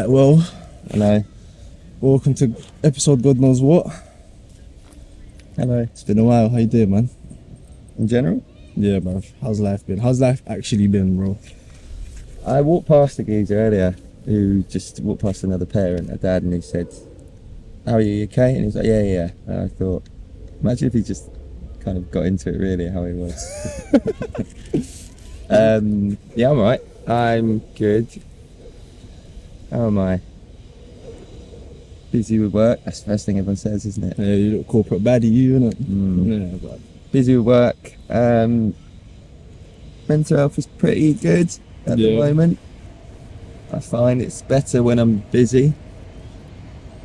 Right, well, Hello. welcome to episode God knows what. Hello. It's been a while. How you doing, man? In general? Yeah, man. How's life been? How's life actually been, bro? I walked past a geezer earlier who just walked past another parent, a dad, and he said, "How are you, okay?" And he's like, yeah. And I thought, imagine if he just kind of got into it really, how he was. Yeah, I'm alright. I'm good. How am I? Busy with work. That's the first thing everyone says, isn't it? Yeah, you look corporate baddie, you, innit? Yeah, but Busy with work. Mental health is pretty good at the moment. I find it's better when I'm busy.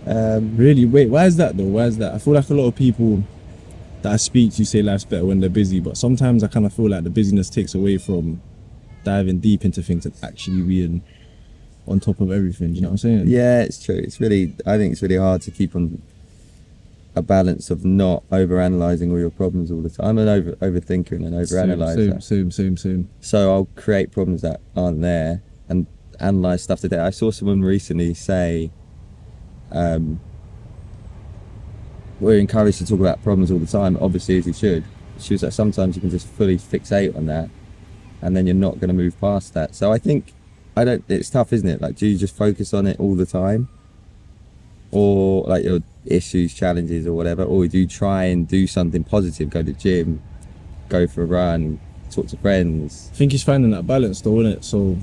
really, wait, why is that though? Why is that? I feel like a lot of people that I speak to say life's better when they're busy, but sometimes I kind of feel like the busyness takes away from diving deep into things and actually being on top of everything. Do you know what I'm saying? Yeah, it's true. I think it's really hard to keep on a balance of not overanalyzing all your problems all the time. I'm an overthinker and an overanalyzer. Same. So I'll create problems that aren't there and analyze stuff today. I saw someone recently say, we're encouraged to talk about problems all the time, obviously, as you should. She was like, sometimes you can just fully fixate on that and then you're not going to move past that. So I think, it's tough, isn't it? Like, do you just focus on it all the time? Or like your issues, challenges or whatever? Or do you try and do something positive, go to the gym, go for a run, talk to friends? I think it's finding that balance though, isn't it? So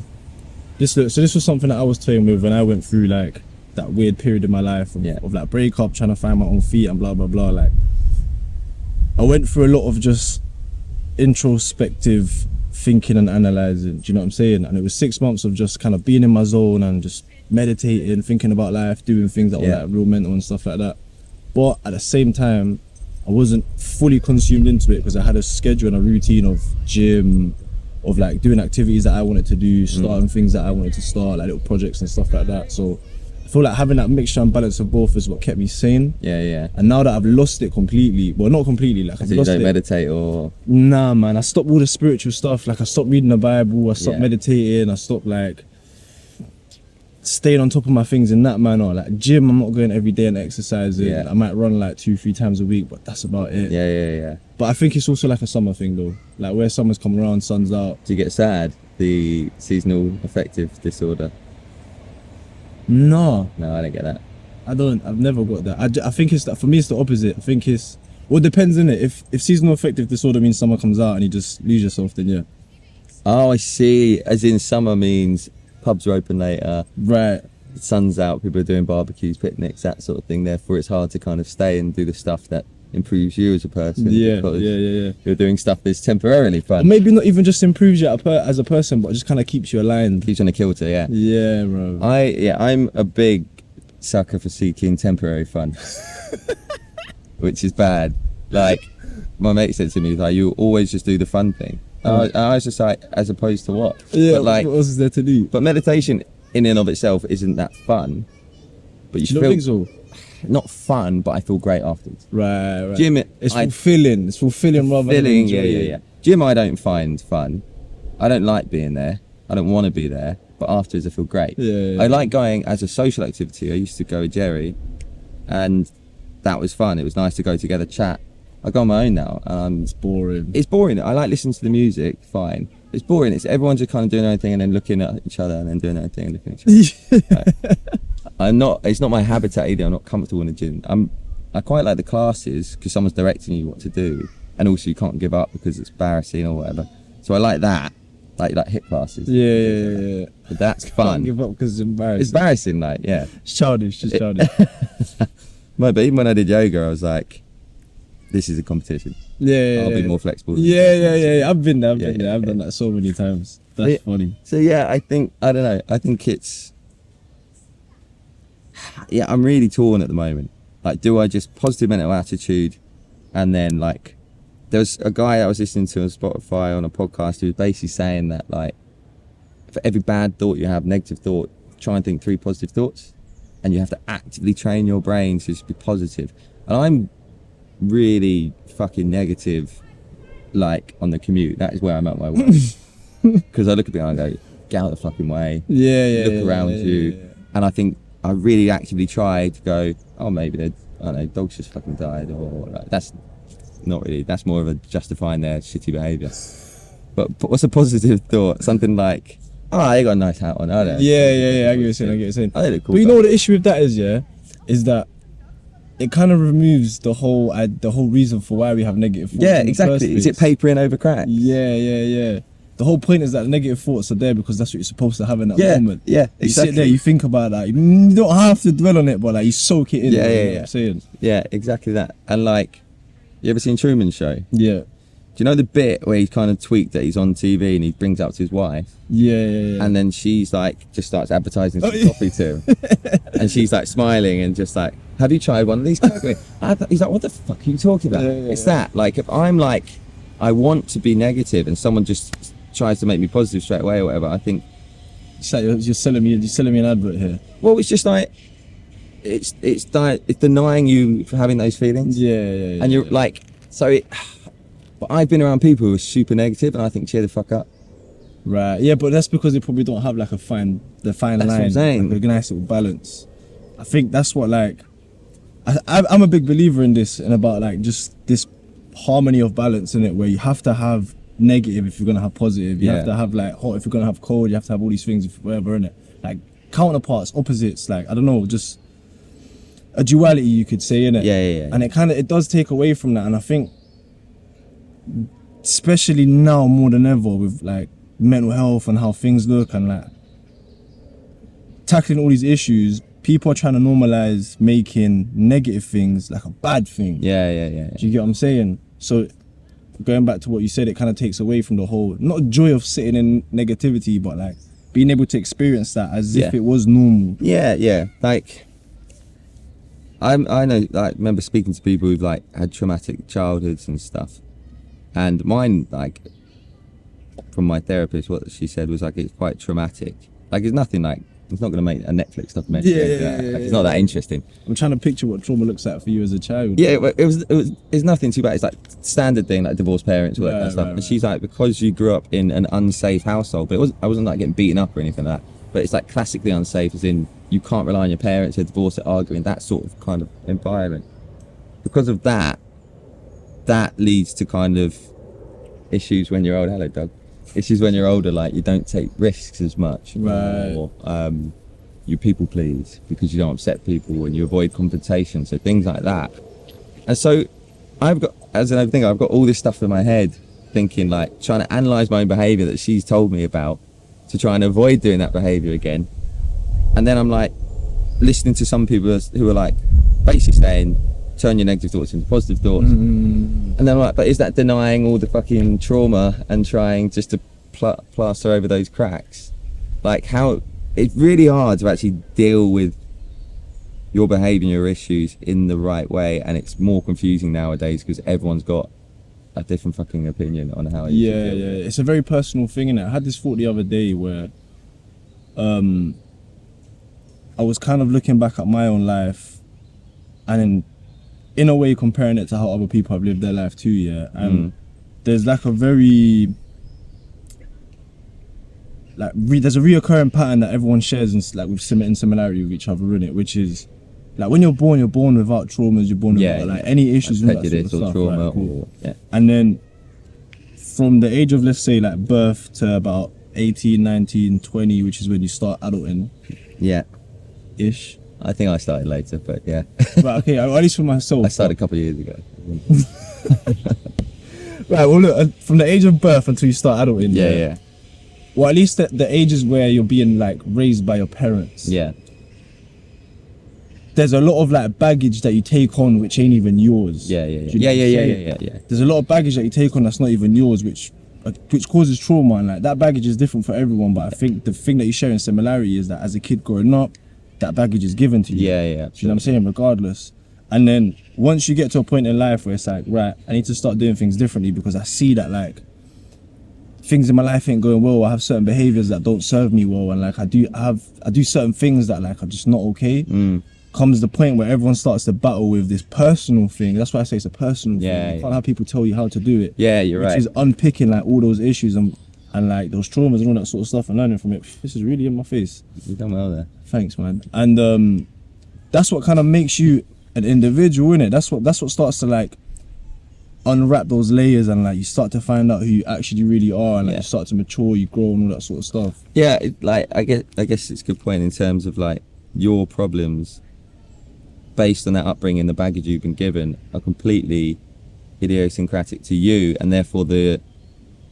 this was something that I was playing with when I went through like that weird period in my life of like breakup, trying to find my own feet and blah blah blah. Like I went through a lot of just introspective thinking and analysing, do you know what I'm saying? And it was 6 months of just kind of being in my zone and just meditating, thinking about life, doing things that were like real mental and stuff like that. But at the same time, I wasn't fully consumed into it because I had a schedule and a routine of gym, of like doing activities that I wanted to do, starting things that I wanted to start, like little projects and stuff like that. So I feel like having that mixture and balance of both is what kept me sane. Yeah. And now that I've lost it completely, well, not completely, like I've lost it. You don't meditate or? Nah, man, I stopped all the spiritual stuff. Like I stopped reading the Bible, I stopped meditating, I stopped like staying on top of my things in that manner. Like gym, I'm not going every day and exercising. I might run like 2-3 times a week, but that's about it. Yeah. But I think it's also like a summer thing though. Like where summer's come around, sun's out. Do you get sad? The seasonal affective disorder? No, I don't get that. I've never got that. I think it's that, for me it's the opposite. I think it's, well, it depends, innit? If seasonal affective disorder means summer comes out and you just lose yourself, then yeah. Oh, I see. As in summer means pubs are open later. Right. The sun's out, people are doing barbecues, picnics, that sort of thing. Therefore it's hard to kind of stay and do the stuff that improves you as a person. Yeah. You're doing stuff that's temporarily fun. Or maybe not even just improves you as a person, but just kind of keeps you aligned. Keeps you on a kilter, yeah. Yeah, bro. I'm a big sucker for seeking temporary fun, which is bad. Like my mate said to me, like, you always just do the fun thing. I was just like, as opposed to what? Yeah, but like, what else is there to do? But meditation in and of itself isn't that fun. But you don't think so? Not fun, but I feel great afterwards. Right. Gym, it's fulfilling. It's fulfilling rather than enjoying. Yeah. Gym, I don't find fun. I don't like being there. I don't want to be there. But afterwards, I feel great. Yeah. I like going as a social activity. I used to go with Jerry, and that was fun. It was nice to go together, chat. I go on my own now. It's boring. It's boring. I like listening to the music. Fine. It's boring. It's everyone's just kind of doing their own thing and then looking at each other and then doing their own thing and looking at each other. It's not my habitat either. I'm not comfortable in the gym. I quite like the classes because someone's directing you what to do, and also you can't give up because it's embarrassing or whatever. So I like that, like HIIT classes. Yeah. But that's fun. Can't give up because it's embarrassing. It's embarrassing, like It's childish. Just childish. But even when I did yoga, I was like, this is a competition. I'll be more flexible. Yeah. I've been there. I've done that so many times. That's funny. So yeah, I don't know. I think it's, I'm really torn at the moment. Like, do I just positive mental attitude, and then like, there was a guy I was listening to on Spotify on a podcast who was basically saying that like, for every bad thought you have, negative thought, try and think 3 positive thoughts, and you have to actively train your brain to just be positive. And I'm really fucking negative, like on the commute. That is where I'm at my work. Because I look at people and I go, get out of the fucking way. Yeah. Look around you. And I think I really actively tried to go, oh, maybe I don't know, dogs just fucking died, or like, that's not really, that's more of a justifying their shitty behaviour. But what's a positive thought? Something like, oh, they got a nice hat on. I don't know. Yeah. I get what you're saying. I think cool. But you know what the issue with that is, is that it kind of removes the whole reason for why we have negative thoughts. Yeah, exactly. Is it papering over cracks? Yeah. The whole point is that the negative thoughts are there because that's what you're supposed to have in that moment. Yeah, exactly. You sit there, you think about that. You don't have to dwell on it, but like you soak it in. Yeah. You know what I'm saying? Yeah, exactly that. And like, you ever seen Truman Show? Yeah. Do you know the bit where he kind of tweaked that he's on TV and he brings it up to his wife? Yeah. And then she's like, just starts advertising some coffee to him. And she's like smiling and just like, have you tried one of these? He's like, what the fuck are you talking about? It's that. Like, if I'm like, I want to be negative and someone just tries to make me positive straight away or whatever, I think... So you're selling me an advert here. Well, it's just like, it's denying you for having those feelings. Yeah. And you're like, but I've been around people who are super negative and I think, cheer the fuck up. Right, yeah, but that's because they probably don't have like the fine line. That's what I'm saying. Like a nice little balance. I think that's what like, I'm a big believer in this and about like just this harmony of balance in it, where you have to have negative if you're gonna have positive. You have to have like hot if you're gonna have cold. You have to have all these things, whatever, in it. Like counterparts, opposites. Like I don't know, just a duality you could say, in it. Yeah. And it does take away from that. And I think, especially now more than ever, with like mental health and how things look and like tackling all these issues, people are trying to normalize making negative things like a bad thing. Yeah. Do you get what I'm saying? So going back to what you said, it kind of takes away from the whole, not joy of sitting in negativity, but like being able to experience that as if it was normal. Yeah. Like, I know, like, remember speaking to people who've like had traumatic childhoods and stuff, and mine, like, from my therapist, what she said was like, it's quite traumatic. Like, it's nothing like, it's not going to make a Netflix documentary. It's not that interesting. I'm trying to picture what trauma looks like for you as a child. Yeah, it's nothing too bad. It's like standard thing, like divorced parents, all that kind of stuff. Right. And she's like, because you grew up in an unsafe household, but I wasn't like getting beaten up or anything like that. But it's like classically unsafe, as in you can't rely on your parents, they're divorced, they're arguing, that sort of kind of environment. Because of that leads to kind of issues when you're older. Hello, Doug. Issues when you're older, like you don't take risks as much, right? Or you people please because you don't upset people and you avoid confrontation, so things like that. And so I've got all this stuff in my head, thinking like trying to analyze my own behavior that she's told me about to try and avoid doing that behavior again. And then I'm like listening to some people who are like basically saying, turn your negative thoughts into positive thoughts. And then I'm like, but is that denying all the fucking trauma and trying just to plaster over those cracks? Like, how it's really hard to actually deal with your behaviour and your issues in the right way, and it's more confusing nowadays because everyone's got a different fucking opinion on how you should deal with it. It's a very personal thing, innit? I had this thought the other day where I was kind of looking back at my own life and in a way comparing it to how other people have lived their life too, and there's like a very like there's a reoccurring pattern that everyone shares in similarity with each other, in it, which is like when you're born without traumas, you're born without like any issues, like with that sort of stuff, trauma, right? Cool. And then from the age of, let's say, like birth to about 18, 19, 20, which is when you start adulting, ish. I think I started later, but yeah. But okay, at least for myself. I started a couple of years ago. Right, well look, from the age of birth until you start adulting. Yeah. Well, at least the ages where you're being like raised by your parents. Yeah. There's a lot of like baggage that you take on which ain't even yours. Yeah. There's a lot of baggage that you take on that's not even yours, which causes trauma, and like that baggage is different for everyone. But I think the thing that you share in similarity is that as a kid growing up, that baggage is given to you. Yeah. Do you know what I'm saying? Regardless. And then once you get to a point in life where it's like, right, I need to start doing things differently because I see that like things in my life ain't going well. I have certain behaviors that don't serve me well, and like I do certain things that like are just not okay. Comes the point where everyone starts to battle with this personal thing. That's why I say it's a personal thing. You can't have people tell you how to do it. Yeah, you're right. Which is unpicking like all those issues and and like those traumas and all that sort of stuff and learning from it. This is really in my face. You've done well there. Thanks, man. And that's what kind of makes you an individual, innit? That's what starts to like unwrap those layers, and like you start to find out who you actually really are, and like you start to mature, you grow, and all that sort of stuff. Yeah, like I guess it's a good point in terms of like your problems based on that upbringing, the baggage you've been given, are completely idiosyncratic to you, and therefore the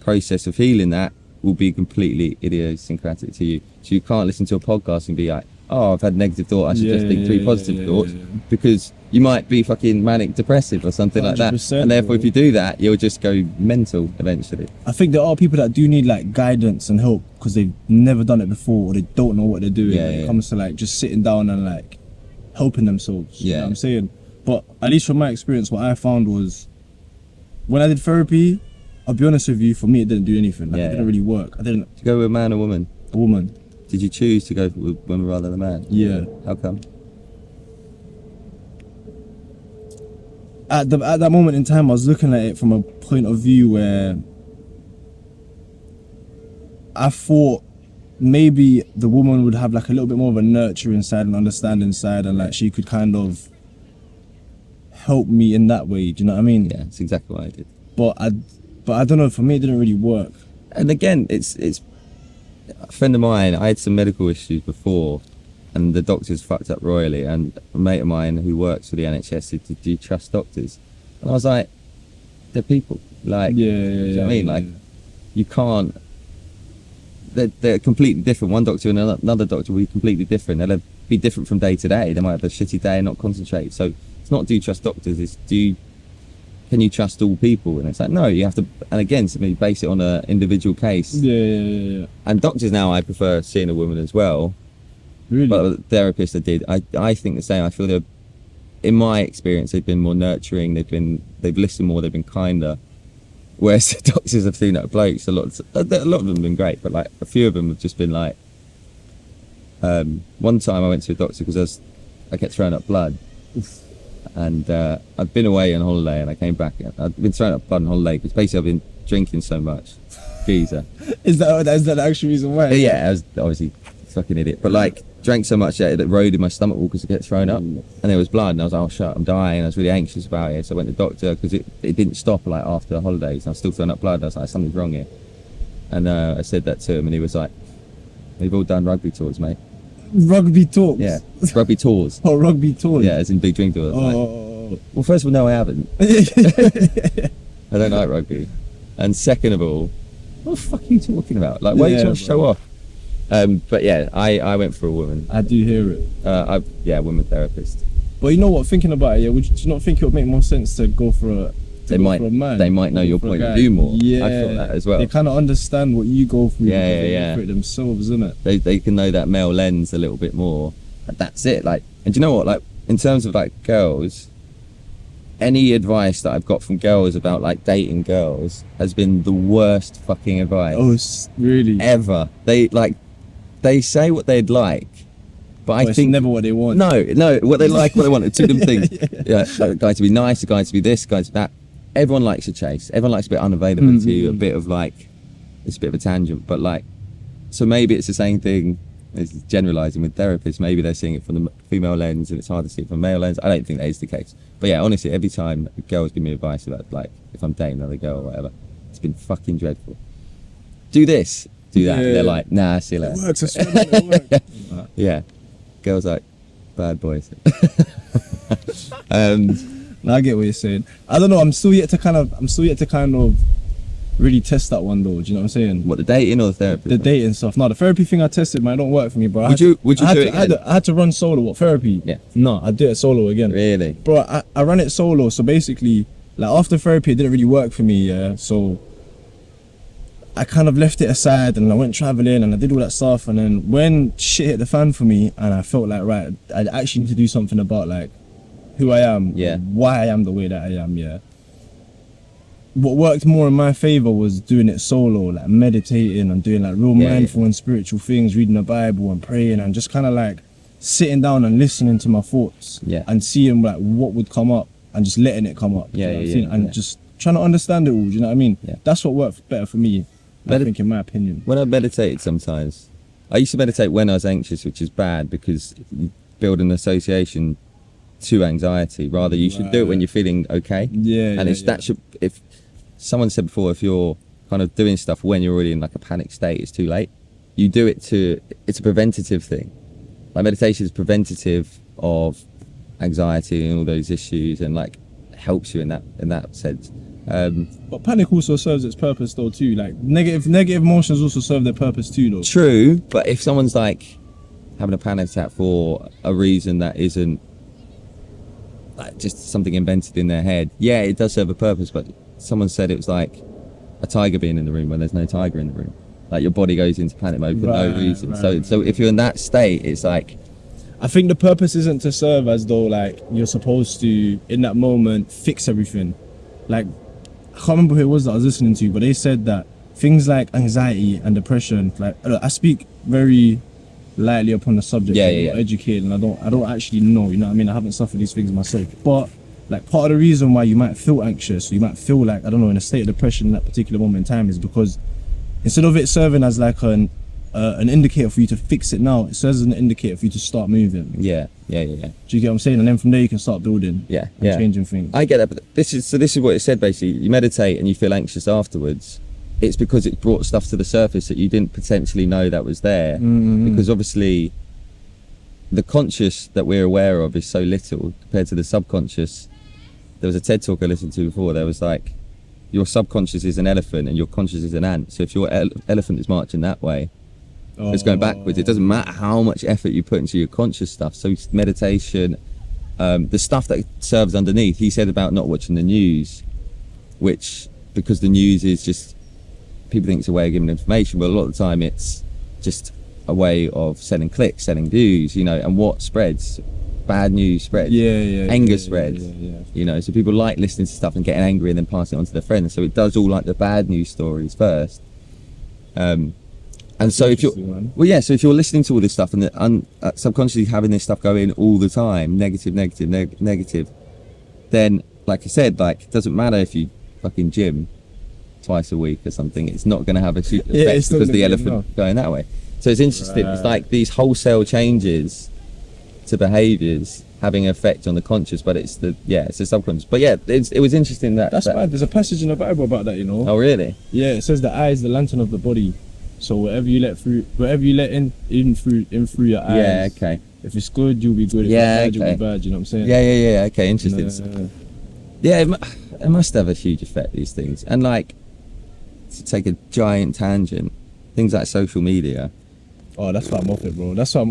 process of healing that will be completely idiosyncratic to you. So you can't listen to a podcast and be like, oh, I've had a negative thought, I should just think 3 positive thoughts, because you might be fucking manic depressive or something like that, and therefore if you do that, you'll just go mental eventually. I think there are people that do need like guidance and help because they've never done it before, or they don't know what they're doing when it comes to like just sitting down and like helping themselves. You know what I'm saying? But at least from my experience, what I found was when I did therapy, I'll be honest with you, for me it didn't do anything. Like, it didn't really work. Did you go with a man or woman? A woman. Did you choose to go with women rather than a man? Yeah. How come? At that moment in time, I was looking at it from a point of view where I thought maybe the woman would have like a little bit more of a nurturing side and understanding side, and like she could kind of help me in that way. Do you know what I mean? Yeah, that's exactly what I did. But I don't know. For me, it didn't really work. And again, it's a friend of mine. I had some medical issues before, and the doctors fucked up royally. And a mate of mine who works for the NHS said, "Do you trust doctors?" And I was like, "They're people. Like, you know what I mean? Like, you can't. They're completely different. One doctor and another doctor will be completely different. They'll be different from day to day. They might have a shitty day and not concentrate. So it's not do you trust doctors? It's can you trust all people?" And it's like, no, you have to. And again, somebody base it on an individual case. Yeah. And doctors now, I prefer seeing a woman as well. Really? But the therapist I did, I think the same. I feel in my experience, they've been more nurturing. They've listened more. They've been kinder. Whereas the doctors I've seen at blokes, a lot of them have been great, but like a few of them have just been like. One time I went to a doctor because I kept throwing up blood. Oof. And I'd been away on holiday and I came back. I'd been throwing up blood on holiday because basically I've been drinking so much. Geezer. Is that the actual reason why? Yeah, I was obviously a fucking idiot. But like, drank so much that it eroded my stomach wall because it kept throwing up. And there was blood and I was like, oh shit, I'm dying. I was really anxious about it. So I went to the doctor because it didn't stop like after the holidays. And I was still throwing up blood. I was like, something's wrong here. And I said that to him and he was like, we've all done rugby tours, mate. Rugby talks? Yeah, rugby tours. Oh, rugby tours? Yeah, as in big drink tours. Oh. Well, first of all, no, I haven't. I don't like rugby. And second of all, what the fuck are you talking about? Like, why are you trying to show off? But yeah, I went for a woman. I do hear it. Woman therapist. But you know what, thinking about it, do you not think it would make more sense to go for a man? They might know your point of view more. Yeah, I thought that as well. They kind of understand what you go through. Yeah. For it themselves, isn't it? They can know that male lens a little bit more. And that's it. Like, and do you know what? Like, in terms of like girls, any advice that I've got from girls about like dating girls has been the worst fucking advice. Oh, really? Ever. They say what they'd like. But I think never what they want. No, what they like, what they want. It's two different things. Like, a guy to be nice, a guy to be this, a guy to be that. Everyone likes a chase. Everyone likes a bit unavailable to you, a bit of like, it's a bit of a tangent. But like, so maybe it's the same thing as generalising with therapists. Maybe they're seeing it from the female lens and it's hard to see it from male lens. I don't think that is the case. But yeah, honestly, every time a girl's give me advice about like, if I'm dating another girl or whatever, it's been fucking dreadful. Do this, do that. Yeah. They're like, nah, see you later. It works, I swear it works. Yeah. Girls like bad boys. I get what you're saying. I don't know. I'm still yet to kind of really test that one though. Do you know what I'm saying? What, the dating or the therapy? The dating stuff. No, the therapy thing I tested, man, it don't work for me, bro. Would you do it again? I had to run solo. What, therapy? Yeah. No, I did it solo again. Really? Bro, I ran it solo. So basically, like after therapy, it didn't really work for me. Yeah. So I kind of left it aside and I went traveling and I did all that stuff. And then when shit hit the fan for me and I felt like, right, I actually need to do something about like who I am, why I am the way that I am, what worked more in my favor was doing it solo, like meditating and doing like real mindful and spiritual things, reading the Bible and praying and just kind of like sitting down and listening to my thoughts and seeing like what would come up and just letting it come up. And just trying to understand it all. Do you know what I mean? That's what worked better for me. I think, in my opinion. When I meditated sometimes, I used to meditate when I was anxious, which is bad because you build an association to anxiety. Rather, you should do it when you're feeling okay. Yeah, and that should. If someone said before, if you're kind of doing stuff when you're already in like a panic state, it's too late. You do it it's a preventative thing. Like meditation is preventative of anxiety and all those issues, and like helps you in that sense. But panic also serves its purpose though too. Like negative emotions also serve their purpose too though. True, but if someone's like having a panic attack for a reason that isn't like just something invented in their head, yeah, it does serve a purpose. But someone said it was like a tiger being in the room when there's no tiger in the room. Like your body goes into panic mode for no reason. So if you're in that state, it's like, I think the purpose isn't to serve as though like you're supposed to in that moment fix everything. Like I can't remember who it was that I was listening to, but they said that things like anxiety and depression, like I speak very lightly upon the subject. I'm not educated and I don't actually know, you know what I mean? I haven't suffered these things myself. But like part of the reason why you might feel anxious, or you might feel like, I don't know, in a state of depression in that particular moment in time is because instead of it serving as like an indicator for you to fix it now, it serves as an indicator for you to start moving. Yeah. Do you get what I'm saying? And then from there you can start building. And changing things. I get that, but this is what it said basically. You meditate and you feel anxious afterwards. It's because it brought stuff to the surface that you didn't potentially know that was there. Because obviously the conscious that we're aware of is so little compared to the subconscious. There was a TED talk I listened to before. There was like, your subconscious is an elephant and your conscious is an ant. So if your elephant is marching that way, it's going backwards. It doesn't matter how much effort you put into your conscious stuff. So meditation, the stuff that serves underneath. He said about not watching the news, which, because the news is just, people think it's a way of giving information, but a lot of the time it's just a way of selling clicks, selling views, you know. And what spreads? Bad news spreads. Anger spreads. You know, so people like listening to stuff and getting angry and then passing it on to their friends. So it does all like the bad news stories first. And so if you're, so if you're listening to all this stuff and subconsciously having this stuff go in all the time, negative, then, like I said, like, it doesn't matter if you fucking gym twice a week or something, it's not going to have a super effect because the elephant going that way. So it's interesting. It's like these wholesale changes to behaviours having an effect on the conscious, but it's the subconscious. But yeah, it was interesting that's bad. There's a passage in the Bible about that, you know. Oh really? Yeah, it says the eye is the lantern of the body. So whatever you let in through your eyes. Yeah, okay. If it's good, you'll be good. If it's bad, you'll be bad. You know what I'm saying? Yeah. Okay, interesting. Yeah, it must have a huge effect, these things. And like, to take a giant tangent, things like social media. Oh, that's why I'm off it, bro. That's why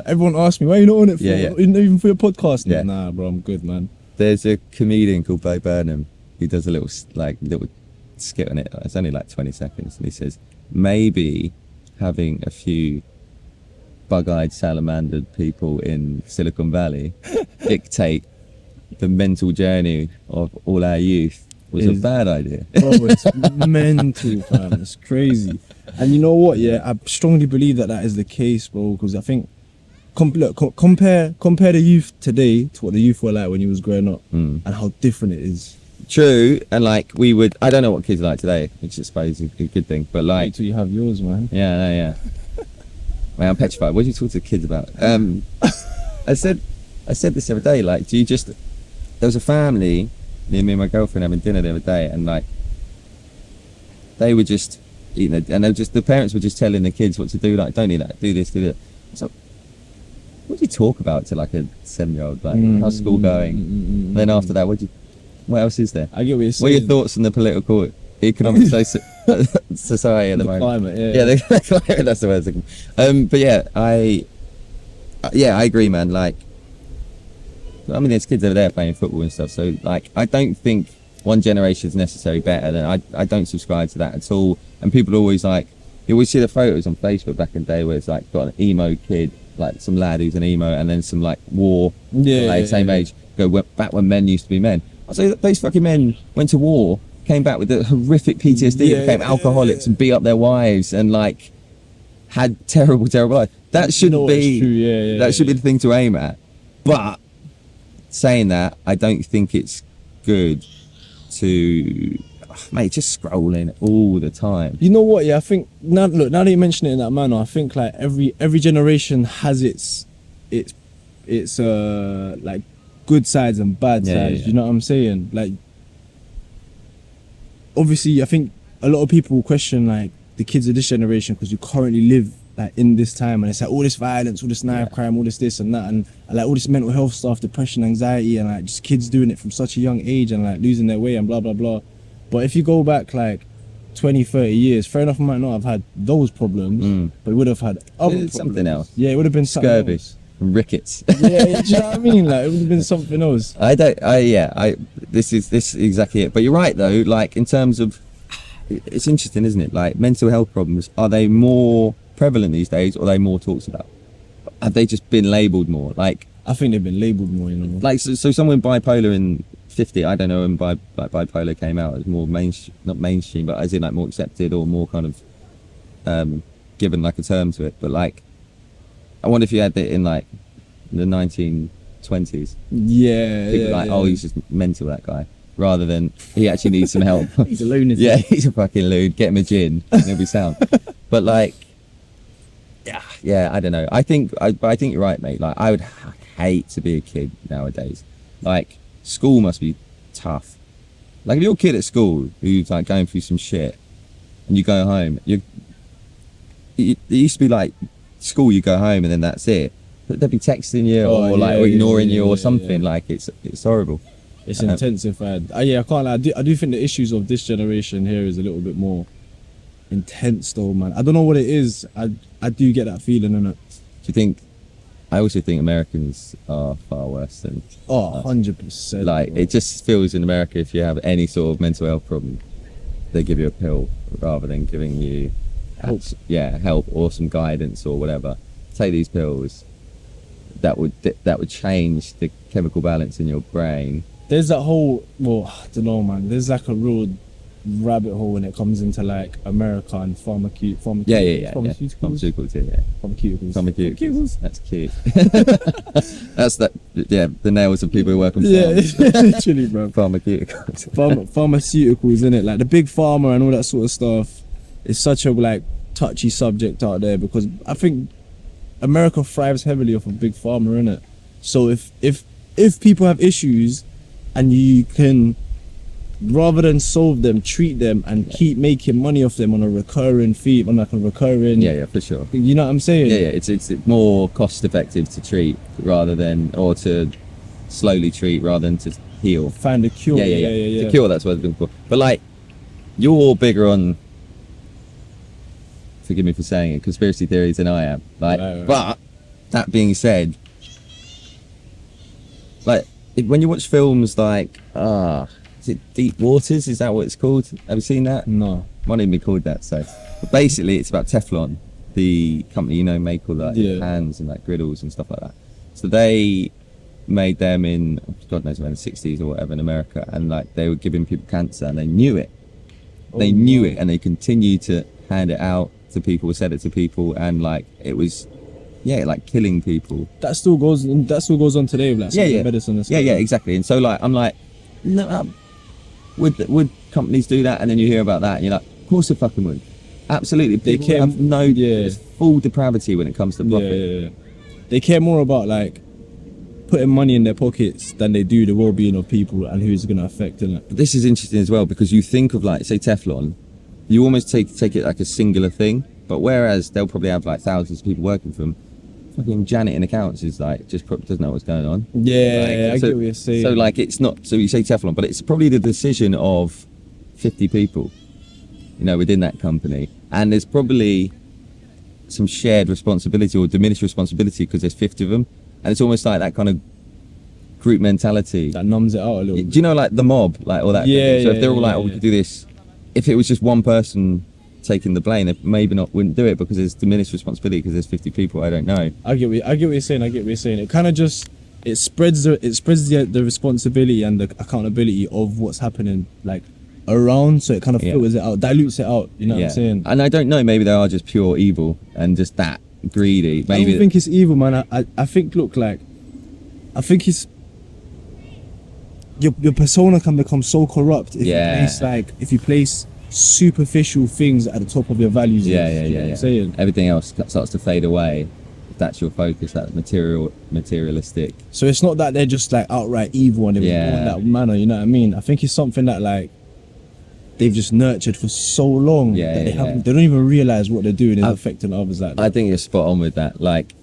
everyone asks me, why are you not on it for? Yeah. Even for your podcast? Yeah. Nah, bro, I'm good, man. There's a comedian called Bo Burnham. He does a little skit on it. It's only like 20 seconds. And he says, maybe having a few bug-eyed salamandered people in Silicon Valley dictate the mental journey of all our youth was a bad idea. Bro, it's mental, fam. It's crazy. And you know what? Yeah, I strongly believe that is the case, bro. Because I think, compare the youth today to what the youth were like when you was growing up, and how different it is. True, and like I don't know what kids are like today, which I suppose is a good thing. But like, wait till you have yours, man. Yeah. Man, I'm petrified. What do you talk to kids about? I said this the other day. Like, there was a family, me and my girlfriend having dinner the other day, and like, they were just eating it, and the parents were just telling the kids what to do. Like, don't eat that, do this, do that. So, what do you talk about to like a 7-year-old? Like, how's school going? Then after that, what else is there? I get what you're saying. What are your thoughts on the political, economic, society at the moment? Climate, the climate. That's the word. But I agree, man. Like, I mean, there's kids over there playing football and stuff. So, like, I don't think one generation is necessarily better than I don't subscribe to that at all. And people always like, you always see the photos on Facebook back in the day where it's like got an emo kid, like some lad who's an emo, and then some like war, same age, back when men used to be men. I say those fucking men went to war, came back with the horrific PTSD, became alcoholics and beat up their wives and like had terrible life. That shouldn't be that should be the thing to aim at. But saying that, I don't think it's good to mate, just scrolling all the time. You know what? Yeah, I think now that you mention it in that manner, I think like every generation has its like good sides and bad sides. You know what I'm saying? Like, obviously, I think a lot of people question like the kids of this generation because you currently live like in this time, and it's like all this violence, all this knife crime, all this and that, and like all this mental health stuff, depression, anxiety, and like just kids doing it from such a young age and like losing their way and blah blah blah. But if you go back like 20, 30 years, fair enough, I might not have had those problems, but it would have had other something else. Yeah, it would have been scurvy, else. rickets. Yeah, do you know what I mean? Like, it would have been something else. This is exactly it. But you're right though. Like, in terms of, it's interesting, isn't it? Like, mental health problems, are they more prevalent these days, or are they more talked about? Have they just been labelled more? Like, I think they've been labelled more, you know. Like, so someone bipolar in 50, I don't know, and bipolar came out as more not mainstream, but as in like more accepted or more kind of given like a term to it. But like, I wonder if you had it in like the 1920s. Yeah, people like, oh, he's just mental, that guy, rather than he actually needs some help. He's a lunatic. Yeah, he's a fucking loon. Get him a gin, and he'll be sound. But like, yeah, I don't know. I think you're right, mate. Like, I would hate to be a kid nowadays. Like, school must be tough. Like, if you're a kid at school who's like going through some shit, and you go home, it used to be like school, you go home and then that's it. But they'd be texting you or ignoring you or something. Like, it's horrible. It's intensified. I can't lie. I do think the issues of this generation here is a little bit more intense though, man. I don't know what it is. I do get that feeling, innit? Do you think? I also think Americans are far worse than 100%. Like, bro. It just feels in America, if you have any sort of mental health problem, they give you a pill rather than giving you help or some guidance or whatever. Take these pills. That would change the chemical balance in your brain. There's that whole, I don't know, man. There's like a real rabbit hole when it comes into like America and pharmaceuticals. Pharmaceuticals. That's cute. That's the nails of people who work on farms. Yeah, literally, bro. Pharmaceuticals. Pharmaceuticals, innit? Like the big pharma and all that sort of stuff is such a like touchy subject out there, because I think America thrives heavily off of big pharma, innit? So if people have issues and you can, rather than solve them, treat them and keep making money off them on a recurring fee, on like a recurring... Yeah, for sure. You know what I'm saying? Yeah, it's more cost effective to treat rather than, or to slowly treat rather than to heal. Find a cure. Yeah. To cure, that's what it's been for. But like, you're bigger on, forgive me for saying it, conspiracy theories than I am. Like, right. But that being said, like, when you watch films like, is it Deep Waters? Is that what it's called? Have you seen that? No. Might even be called that. So, but basically, it's about Teflon, the company, you know, make all like pans and like griddles and stuff like that. So they made them in, God knows, around the 60s or whatever in America, and like they were giving people cancer, and they knew it. They knew it, and they continued to hand it out to people, sell it to people, and like it was, like killing people. That still goes on today with like medicine and stuff. Yeah, exactly. And so like I'm like, no. Would companies do that? And then you hear about that and you're like, of course they fucking would. Absolutely. They have full depravity when it comes to profit. Yeah. They care more about like putting money in their pockets than they do the well-being of people and who's going to affect it. But this is interesting as well, because you think of like, say Teflon, you almost take it like a singular thing, but whereas they'll probably have like thousands of people working for them, fucking Janet in accounts is like just doesn't know what's going on. I get what you're saying. So like, it's not, so you say Teflon, but it's probably the decision of 50 people, you know, within that company, and there's probably some shared responsibility or diminished responsibility because there's 50 of them, and it's almost like that kind of group mentality that numbs it out a little bit. Do you know, like the mob, like all that? Yeah. So if they're all like, we could do this, if it was just one person taking the blame, they maybe wouldn't do it because there's diminished responsibility because there's 50 people. I don't know. I get what you're saying. It kind of just spreads the responsibility and the accountability of what's happening like around, so it kind of filters it out, dilutes it out. You know what I'm saying? And I don't know. Maybe they are just pure evil and just that greedy. Maybe I don't think it's evil, man. I think it's your persona can become so corrupt if Yeah. you place if you place superficial things at the top of your values. Yeah. You know what I'm saying? Everything else starts to fade away. If that's your focus, that materialistic. So it's not that they're just like outright evil and they were born that manner. You know what I mean? I think it's something that like they've just nurtured for so long that they don't even realize what they're doing is affecting others like that. I think you're spot on with that. Like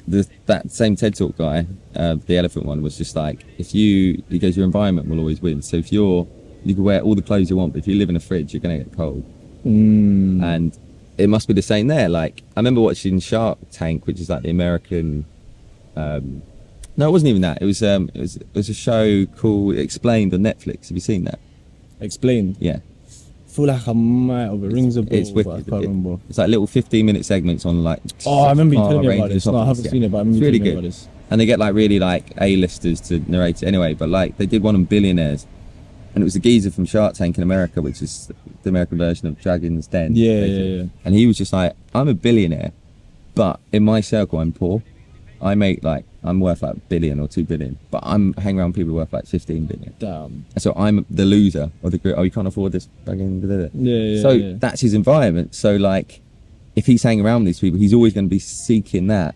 that same TED Talk guy, the elephant one, was just like, he goes, your environment will always win. So if you can wear all the clothes you want, but if you live in a fridge, you're gonna get cold. And it must be the same there. Like, I remember watching Shark Tank, which is like the American. No, it wasn't even that. It was a show called Explained on Netflix. Have you seen that? Explained. Yeah. I feel like I might have. It rings a bell, It's but I wicked. can't remember. It's like little 15-minute segments on like. Oh, I remember you telling me range about of this. No, I topics, haven't seen it, but I remember you It's really telling me good. about this. And they get like really like A-listers to narrate it anyway. But like they did one on billionaires, and it was the geezer from Shark Tank in America, which is the American version of Dragon's Den. Yeah. And he was just like, I'm a billionaire, but in my circle I'm poor. I'm worth like $1 billion or $2 billion, but I'm hanging around people worth like 15 billion. Damn. And so I'm the loser of the group. Oh, you can't afford this. So that's his environment. So like, if he's hanging around with these people, he's always going to be seeking that.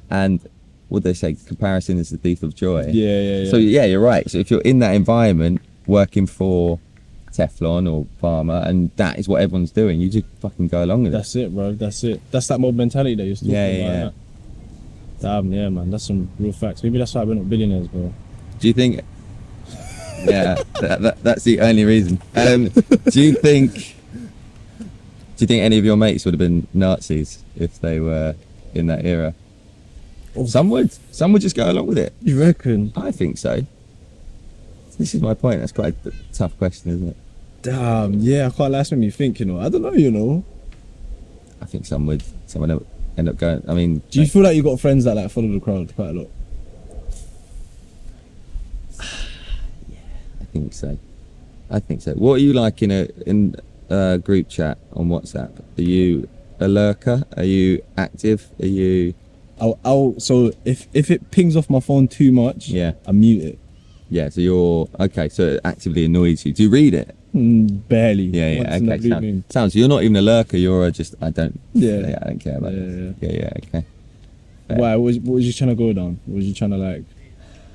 And what they say, comparison is the thief of joy. Yeah. So yeah, you're right. So if you're in that environment, working for Teflon or Pharma, and that is what everyone's doing, you just fucking go along with it. That's it, bro. That's it. That's that mob mentality that you're talking about. Yeah. Damn, yeah, man. That's some real facts. Maybe that's why we're not billionaires, bro. Do you think? Yeah, that's the only reason. Do you think any of your mates would have been Nazis if they were in that era? Oh. Some would just go along with it. You reckon? I think so. This is my point. That's quite a tough question, isn't it? Damn, yeah. I can't lie, me think. I don't know. I think some would. Some would end up going. I mean, do you feel like you got friends that like follow the crowd quite a lot? I think so. What are you like in a group chat on WhatsApp? Are you a lurker? Are you active? Are you? So if it pings off my phone too much, I mute it. Yeah. So you're okay. So it actively annoys you. Do you read it? Barely. Yeah. Okay. Sounds. You're not even a lurker. You're just. I don't. Yeah. I don't care about it. Yeah. Okay. Why? What was you trying to go down? What was you trying to like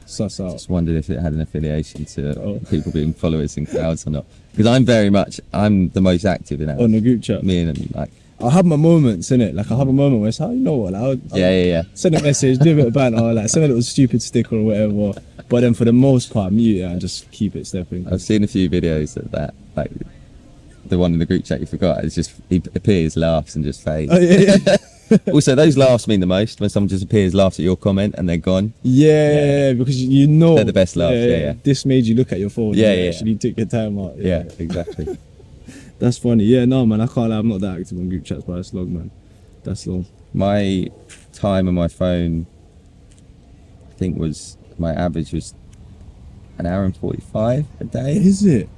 suss out? Just wondered if it had an affiliation to people being followers in crowds or not. Because I'm the most active in that. On the group chat. Me and like. I'll have my moments, innit? Like, I'll have a moment where it's like, you know what? I'll send a message, do a bit of banter, like send a little stupid sticker or whatever. But then for the most part, mute it and just keep it stepping. I've seen a few videos of that, like the one in the group chat you forgot. It's just he appears, laughs, and just fades. Oh, yeah. Also, those laughs mean the most when someone just appears, laughs at your comment, and they're gone. Yeah, because you know they're the best laughs. Yeah. This made you look at your phone. Yeah. Actually took your time out. Yeah, exactly. That's funny. Yeah, no, man, I can't lie. I'm not that active on group chats, but that's long, man. That's long. My time on my phone, I think my average was an hour and 45 a day. Is it?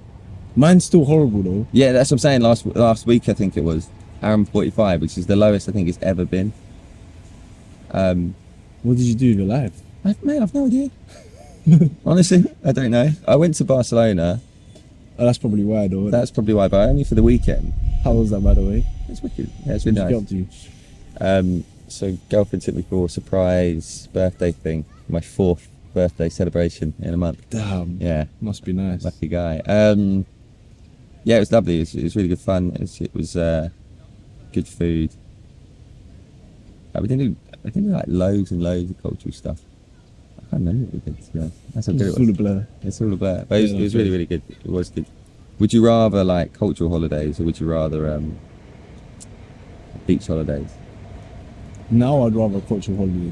Mine's still horrible though. Yeah, that's what I'm saying. Last week I think it was hour and 45, which is the lowest I think it's ever been. What did you do with your life? I've no idea. Honestly, I don't know. I went to Barcelona. Oh, that's probably why though. That's probably why, but only for the weekend. How was that, by the way? It's wicked. Yeah, it's been nice. What did you get up to? So girlfriend took me for a surprise birthday thing. My 4th birthday celebration in a month. Damn. Yeah. Must be nice. Lucky guy. Yeah, it was lovely. It was really good fun. It was good food. We didn't do like loads and loads of cultural stuff. I can't remember what we did, to be honest. That's how good it was. It's all a blur. It's all a blur. But it was really, really good. It was good. Would you rather like cultural holidays or would you rather beach holidays? Now I'd rather a cultural holiday.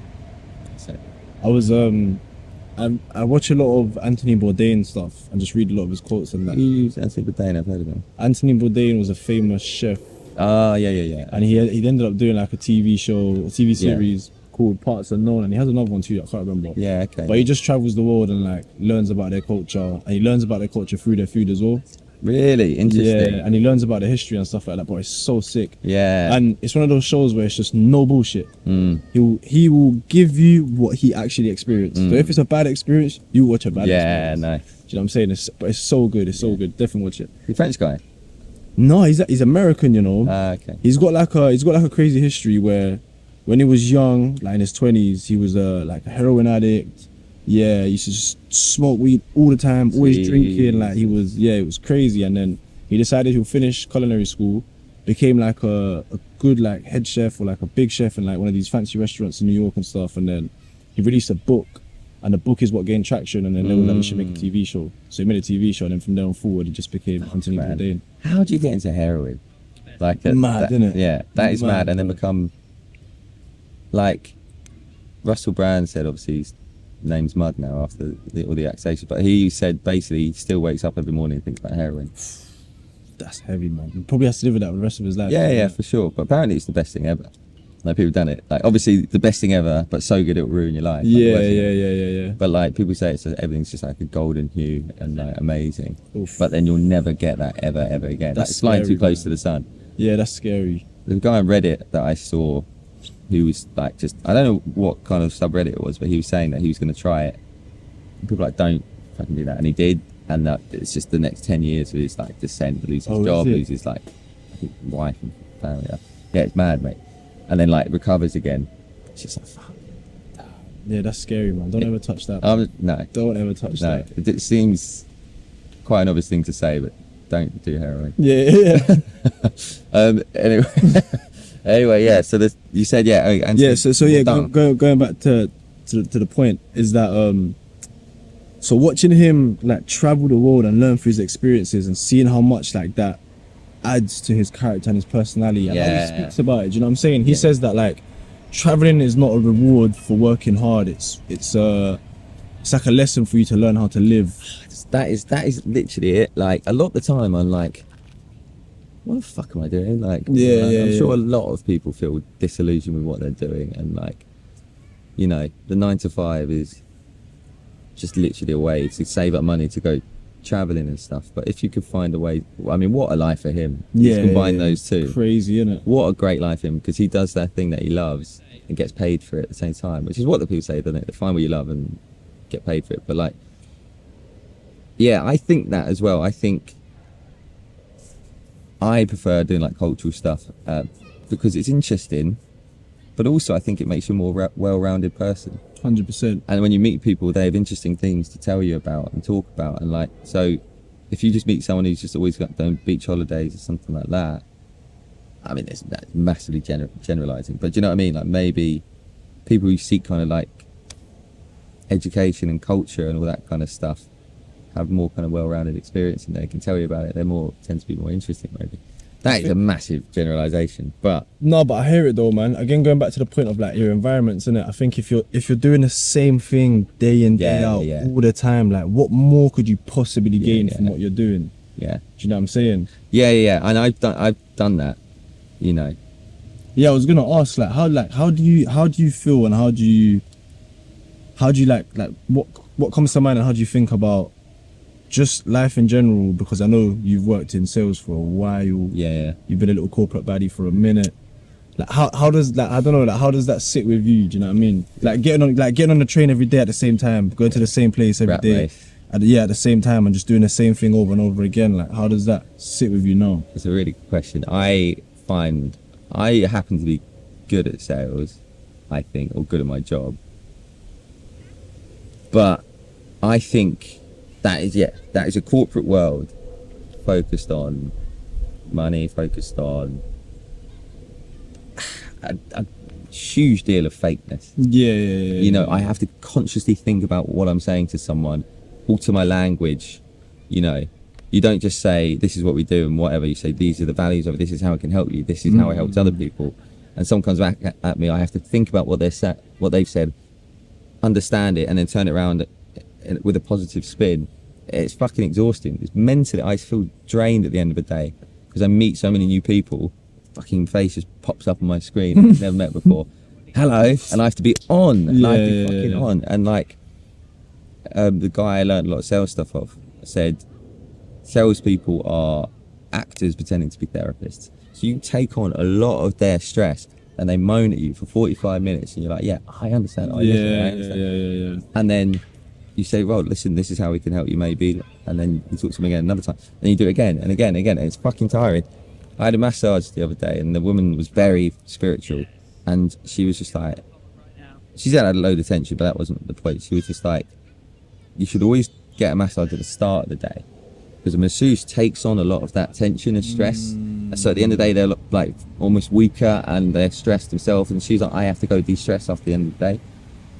So, I was I watch a lot of Anthony Bourdain stuff and just read a lot of his quotes and that. Who's Anthony Bourdain? I've heard of him. Anthony Bourdain was a famous chef. Ah, yeah. And he ended up doing like a TV series called Parts Unknown, and he has another one too, I can't remember. Yeah, okay. But he just travels the world and like learns about their culture, and he learns about their culture through their food as well. Really interesting. Yeah, and he learns about the history and stuff like that. But it's so sick. Yeah. And it's one of those shows where it's just no bullshit. Mm. He will give you what he actually experienced. So if it's a bad experience, you watch a bad experience. Nice. Do you know what I'm saying? But it's so good. It's so good. Definitely watch it. The French guy. No, he's American. You know. Okay. He's got like a crazy history where, when he was young, like in his 20s, he was like a heroin addict. Yeah, he used to just smoke weed all the time, always drinking. Like it was crazy. And then he decided he'll finish culinary school, became like a good like head chef or like a big chef in like one of these fancy restaurants in New York and stuff. And then he released a book, and the book is what gained traction. And then they were like, we should make a TV show. So he made a TV show, and then from there on forward, he just became Anthony Bourdain. How do you get into heroin? Like mad, isn't it? Yeah, that is mad. And then become like Russell Brand said, obviously his name's mud now after all the accusations, but he said basically he still wakes up every morning and thinks about heroin. That's heavy, man. He probably has to live with that for the rest of his life. Yeah, for sure. But apparently it's the best thing ever. Like people have done it. Like obviously the best thing ever, but so good it'll ruin your life. Like, Yeah. But like people say everything's just like a golden hue and like amazing. Oof. But then you'll never get that ever again. That's like it's flying scary, too close man. to the sun. Yeah, that's scary. There's a guy on Reddit that I saw who was like just, I don't know what kind of subreddit it was, but he was saying that he was going to try it. And people were like, don't fucking do that. And he did. And that it's just the next 10 years of his like descent, lose his job, lose his like I think, wife and family. Yeah, it's mad, mate. And then like recovers again. It's just like, fuck. Yeah, that's scary, man. Don't ever touch that. No. Don't ever touch that. It seems quite an obvious thing to say, but don't do heroin. Yeah. Anyway, yeah. So you said going back to the point is that so watching him like travel the world and learn through his experiences and seeing how much like that adds to his character and his personality and how he speaks about it. Do you know what I'm saying? He says that like traveling is not a reward for working hard. It's like a lesson for you to learn how to live. That is literally it. Like a lot of the time I'm like, what the fuck am I doing? Like, I'm sure a lot of people feel disillusioned with what they're doing, and like, you know, the 9 to 5 is just literally a way to save up money to go traveling and stuff. But if you could find a way, I mean, what a life for him. He's combined those two. Crazy, isn't it? What a great life for him, because he does that thing that he loves and gets paid for it at the same time, which is what the people say, doesn't it? Find what you love and get paid for it. But like, yeah, I think that as well. I think I prefer doing like cultural stuff because it's interesting, but also I think it makes you a more well-rounded person. 100%. And when you meet people, they have interesting things to tell you about and talk about. And like, so if you just meet someone who's just always got done beach holidays or something like that, I mean, that's massively generalizing, but do you know what I mean? Like maybe people who seek kind of like education and culture and all that kind of stuff have more kind of well-rounded experience, and they can tell you about it. Tend to be more interesting, maybe. That is a massive generalization, but no, but I hear it though, man. Again, going back to the point of like your environments, innit? I think if you're doing the same thing day in day out all the time, like what more could you possibly gain from what you're doing? Yeah, do you know what I'm saying? Yeah. And I've done that, you know. Yeah, I was gonna ask like how do you feel, and how do you like what comes to mind, and how do you think about just life in general? Because I know you've worked in sales for a while. Yeah. You've been a little corporate baddie for a minute. Like how does that, I don't know, like how does that sit with you? Do you know what I mean? Like getting on the train every day at the same time, going to the same place every day. At the same time, and just doing the same thing over and over again. Like how does that sit with you now? It's a really good question. I find I happen to be good at sales, I think, or good at my job. But I think that is a corporate world focused on money, focused on a huge deal of fakeness. Yeah. You know, I have to consciously think about what I'm saying to someone, alter my language. You know, you don't just say this is what we do and whatever. You say these are the values of it. This is how it can help you. This is how it helps other people. And someone comes back at me, I have to think about what they've said, understand it, and then turn it around with a positive spin. It's fucking exhausting. It's mentally, I feel drained at the end of the day because I meet so many new people. Fucking face just pops up on my screen I've never met before. Hello, and I have to be on. And I have to be fucking on. And like the guy I learned a lot of sales stuff off said salespeople are actors pretending to be therapists. So you take on a lot of their stress and they moan at you for 45 minutes and you're like, yeah, I understand. Yeah. And then you say, well, listen, this is how we can help you maybe. And then you talk to them again another time. And you do it again and again and again. And it's fucking tiring. I had a massage the other day and the woman was very spiritual. And she was just like, she said I had a load of tension, but that wasn't the point. She was just like, you should always get a massage at the start of the day. Because a masseuse takes on a lot of that tension and stress. So at the end of the day, they're like almost weaker and they're stressed themselves. And she's like, I have to go de-stress after the end of the day.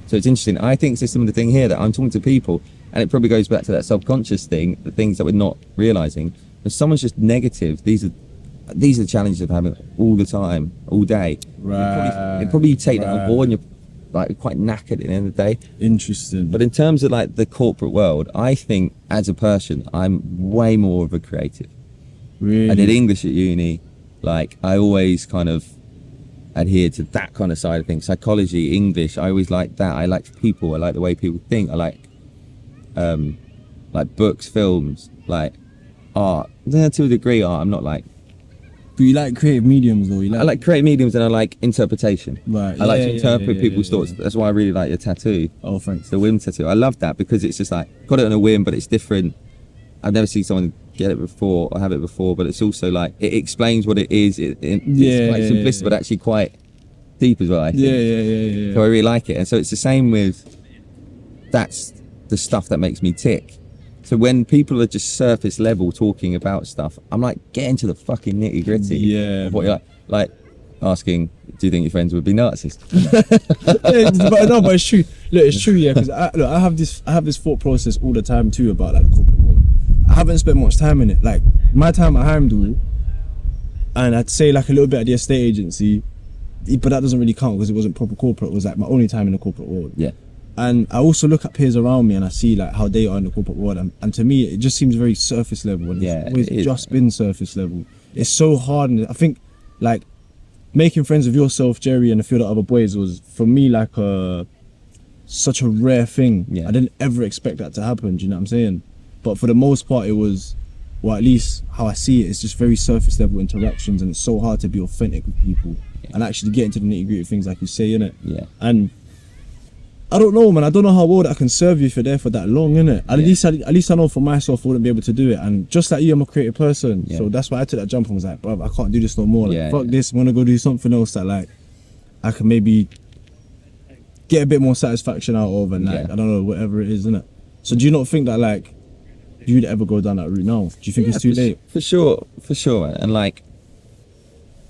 So it's interesting. I think it's a similar thing here that I'm talking to people, and it probably goes back to that subconscious thing, the things that we're not realizing. If someone's just negative, these are the challenges of having all the time, all day. Right. It probably take that on board, and you're like quite knackered at the end of the day. Interesting. But in terms of like the corporate world, I think as a person, I'm way more of a creative. Really? I did English at uni. Like I always kind of adhered to that kind of side of things. Psychology, English, I always liked that. I liked people. I like the way people think. I like books, films, like art. To a degree, art. I'm not like. But you like creative mediums though. I like creative mediums and I like interpretation. Right. I like to interpret people's thoughts. That's why I really like your tattoo. Oh, thanks. The whim tattoo. I love that because it's just like got it on a whim, but it's different. I've never seen someone get it before or have it before, but it's also like it explains what it is. It's quite simplistic, but actually quite deep as well. I think. Yeah. So I really like it, and so it's the same with. That's the stuff that makes me tick. So when people are just surface level talking about stuff, I'm like, get into the fucking nitty gritty. Yeah. Of what you're like asking, do you think your friends would be Nazis? but it's true. Look, it's true, yeah. Because I have this thought process all the time too about like the corporate world. I haven't spent much time in it. Like my time at Heimdall, and I'd say like a little bit at the estate agency, but that doesn't really count because it wasn't proper corporate. It was like my only time in the corporate world. Yeah. And I also look at peers around me and I see like how they are in the corporate world, and to me it just seems very surface level, and it's always just been surface level. It's so hard, and I think like making friends with yourself, Jerry, and a few of the other boys was for me like such a rare thing. Yeah. I didn't ever expect that to happen. Do you know what I'm saying? But for the most part, it was, well, at least how I see it, it's just very surface level interactions, and it's so hard to be authentic with people and actually get into the nitty gritty of things, like you say, innit? Yeah. And I don't know, man. I don't know how well that can serve you if you're there for that long, innit? At least I know for myself I wouldn't be able to do it. And just like you, I'm a creative person, so that's why I took that jump and was like, bro, I can't do this no more. Like, fuck this. I'm gonna go do something else that like I can maybe get a bit more satisfaction out of, and like I don't know, whatever it is, innit? So do you not think that like you'd ever go down that route now? Do you think it's too late? For sure, man. And like,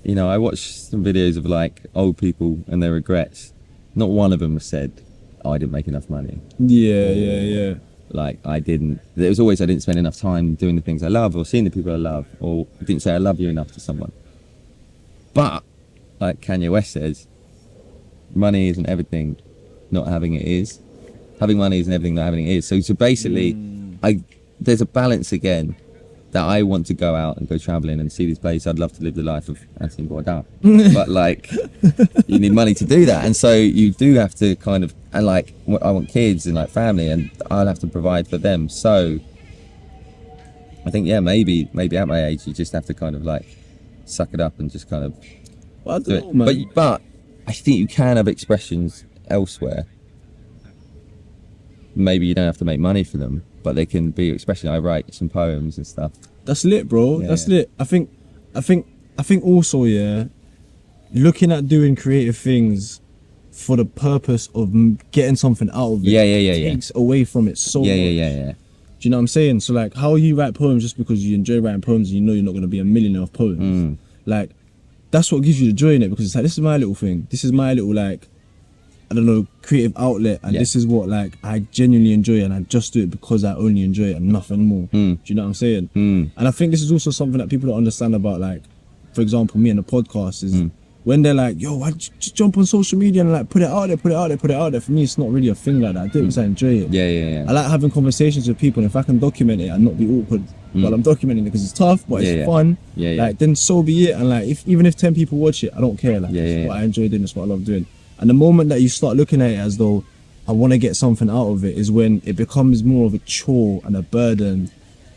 you know, I watched some videos of like old people and their regrets. Not one of them said, oh, I didn't make enough money. Yeah. Like it was always I didn't spend enough time doing the things I love or seeing the people I love, or I didn't say I love you enough to someone. But like Kanye West says, money isn't everything, not having it is. Having money isn't everything, not having it is. So basically, there's a balance again that I want to go out and go travelling and see these places. I'd love to live the life of Anthony Bourdain, but like you need money to do that, and so you do have to kind of, and like I want kids and like family, and I'll have to provide for them. So I think maybe at my age you just have to kind of like suck it up and just kind of do it. Man. But I think you can have expressions elsewhere. Maybe you don't have to make money for them, but they can be expression. I write some poems and stuff. That's lit, bro. That's lit. I think also, looking at doing creative things for the purpose of getting something out of it takes away from it so much. Yeah. Do you know what I'm saying? So like, how you write poems just because you enjoy writing poems and you know you're not going to be a millionaire of poems. Like, that's what gives you the joy in it, because it's like, this is my little thing. This is my little like, I don't know, creative outlet, and this is what like I genuinely enjoy, and I just do it because I only enjoy it and nothing more. Do you know what I'm saying? And I think this is also something that people don't understand about, like, for example, me and the podcast is when they're like, yo, I just jump on social media and like put it out there. For me, it's not really a thing like that. I do it because I enjoy it. Yeah. I like having conversations with people, and if I can document it and not be awkward while I'm documenting it, because it's tough, but it's fun. Like, then so be it. And like, even if 10 people watch it, I don't care. Like, what I enjoy doing, is what I love doing. And the moment that you start looking at it as though I want to get something out of it is when it becomes more of a chore and a burden,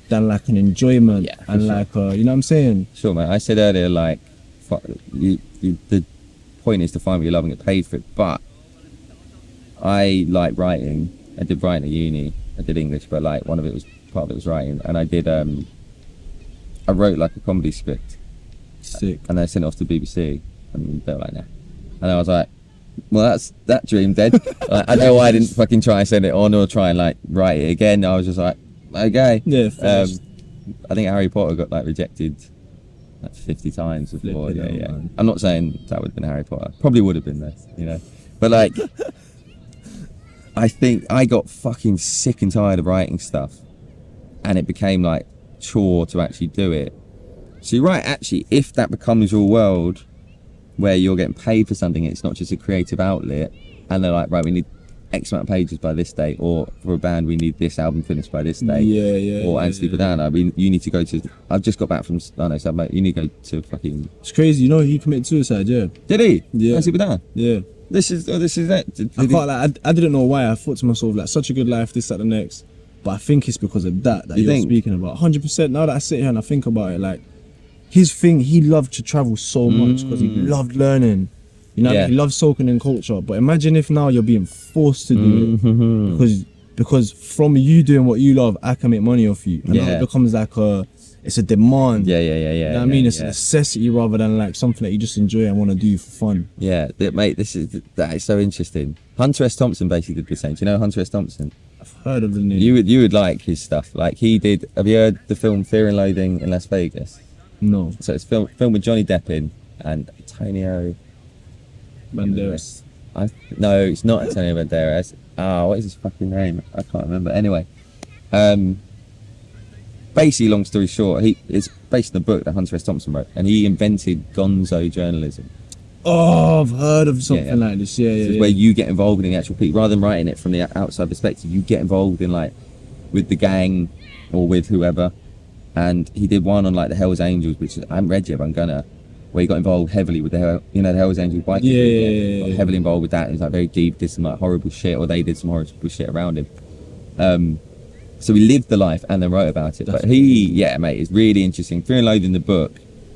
than like an enjoyment, Yeah, for and sure. like you know what I'm saying? Sure, mate. I said earlier, like, the point is to find what you love and get paid for it. But I like writing. I did writing at uni. I did English, but like part of it was writing. And I did I wrote like a comedy script, Sick. and I sent it off to BBC, and they were like, nah. And I was like, well, that's that dream dead. Like, I know I didn't fucking try and send it on or try and like write it again. I was just like, okay. Yeah. First. I think Harry Potter got like rejected like 50 times before. Flipping hell, Yeah. man. I'm not saying that would have been Harry Potter. Probably would have been though, you know. But like, I think I got fucking sick and tired of writing stuff, and it became like chore to actually do it. So you're right, actually, if that becomes your world where you're getting paid for something, it's not just a creative outlet, and they're like, right, we need X amount of pages by this date, or for a band we need this album finished by this date. Or Anthony Bourdain, I mean, you need to go to, I've just got back from, I know, so you need to go to fucking, It's crazy, you know, he committed suicide. Yeah. did he? Yeah. Anthony Bourdain? Yeah. This is it. Did I he- can't like. I didn't know why. I thought to myself like, such a good life, this, that, the next. But I think it's because of that You you're think? speaking about. 100%. Now that I sit here and I think about it, like his thing, he loved to travel so much because he loved learning. You know, what I Yeah. mean? He loved soaking in culture. But imagine if now you're being forced to do it because from you doing what you love, I can make money off you. And now Yeah. it becomes like it's a demand. Yeah. You know what I mean? It's a yeah. necessity rather than like something that you just enjoy and want to do for fun. Yeah, mate, that is so interesting. Hunter S. Thompson basically did the same. Do you know Hunter S. Thompson? I've heard of the name. You would like his stuff. Like he did. Have you heard the film Fear and Loathing in Las Vegas? No. So it's filmed with Johnny Depp in and Antonio. Banderas. No, it's not Antonio Banderas. What is his fucking name? I can't remember. Anyway, basically, long story short, it's based on a book that Hunter S. Thompson wrote, and he invented gonzo journalism. Oh, I've heard of something Yeah. like this. Yeah, This yeah, is yeah. where you get involved in the actual people, rather than writing it from the outside perspective. You get involved in like with the gang or with whoever. And he did one on like the Hells Angels, which I haven't read yet, but I'm gonna. Where he got involved heavily with the Hells Angels biking. Yeah. Got heavily involved with that. He was like very deep, did some like horrible shit, or they did some horrible shit around him. So he lived the life and then wrote about it. But yeah, mate, it's really interesting. Fear and Loathing, the book.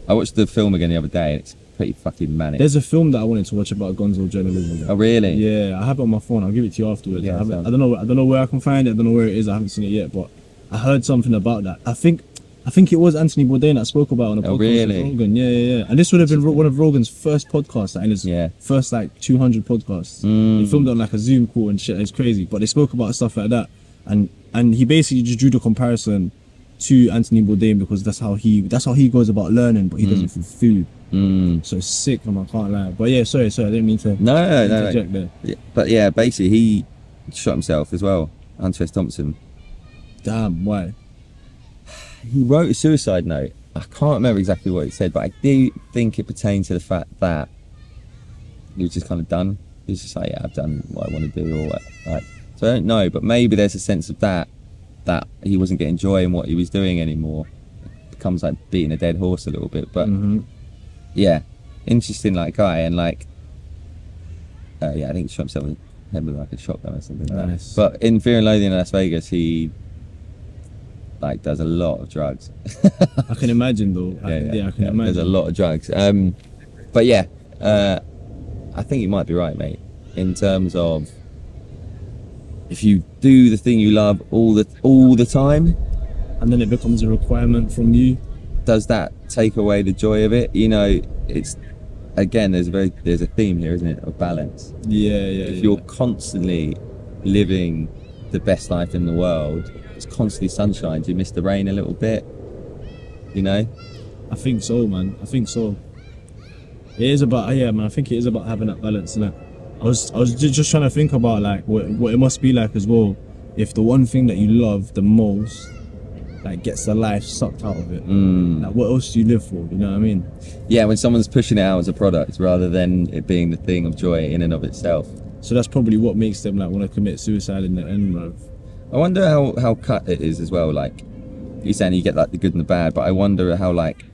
I watched the film again the other day, and it's pretty fucking manic. There's a film that I wanted to watch about gonzo journalism. Oh really? Yeah, I have it on my phone. I'll give it to you afterwards. Yeah, I don't know where I can find it. I don't know where it is. I haven't seen it yet, but I heard something about that. I think it was Anthony Bourdain that spoke about it on a podcast really? with Rogan. Yeah. And this would have been one of Rogan's first podcasts, like in his Yeah. first like 200 podcasts. He filmed it on like a Zoom call and shit. It's crazy, but they spoke about stuff like that, and he basically just drew the comparison to Anthony Bourdain because that's how he goes about learning, but he does it through food. So it's sick, man, I can't lie. But yeah, sorry, I didn't mean to No. interject there. Yeah, but yeah, basically he shot himself as well. Hunter S. Thompson. Damn, why? He wrote a suicide note. I can't remember exactly what it said, but I do think it pertained to the fact that he was just kind of done. He was just like, yeah, I've done what I want to do, or what, like. So I don't know, but maybe there's a sense of that he wasn't getting joy in what he was doing anymore. It becomes like beating a dead horse a little bit, but yeah, interesting like guy, and like yeah, I think he shot himself in the head with like a shotgun or something like Nice. that. But in Fear and Loathing in Las Vegas, he like does a lot of drugs. I can imagine though. I can imagine. There's a lot of drugs. But yeah, I think you might be right, mate. In terms of if you do the thing you love all the time, And then it becomes a requirement from you. does that take away the joy of it? You know, it's again there's a theme here, isn't it, of balance. Yeah. If you're constantly living the best life in the world, it's constantly sunshine. Do you miss the rain a little bit? You know? I think so, man. I think so. It is about man. I think it is about having that balance, innit? I was just trying to think about like what it must be like as well. If the one thing that you love the most, like, gets the life sucked out of it. Like, what else do you live for? You know what I mean? Yeah, when someone's pushing it out as a product rather than it being the thing of joy in and of itself. So that's probably what makes them like want to commit suicide in the end, bro. I wonder how cut it is as well. Like, you're saying you get like the good and the bad, but I wonder how, like,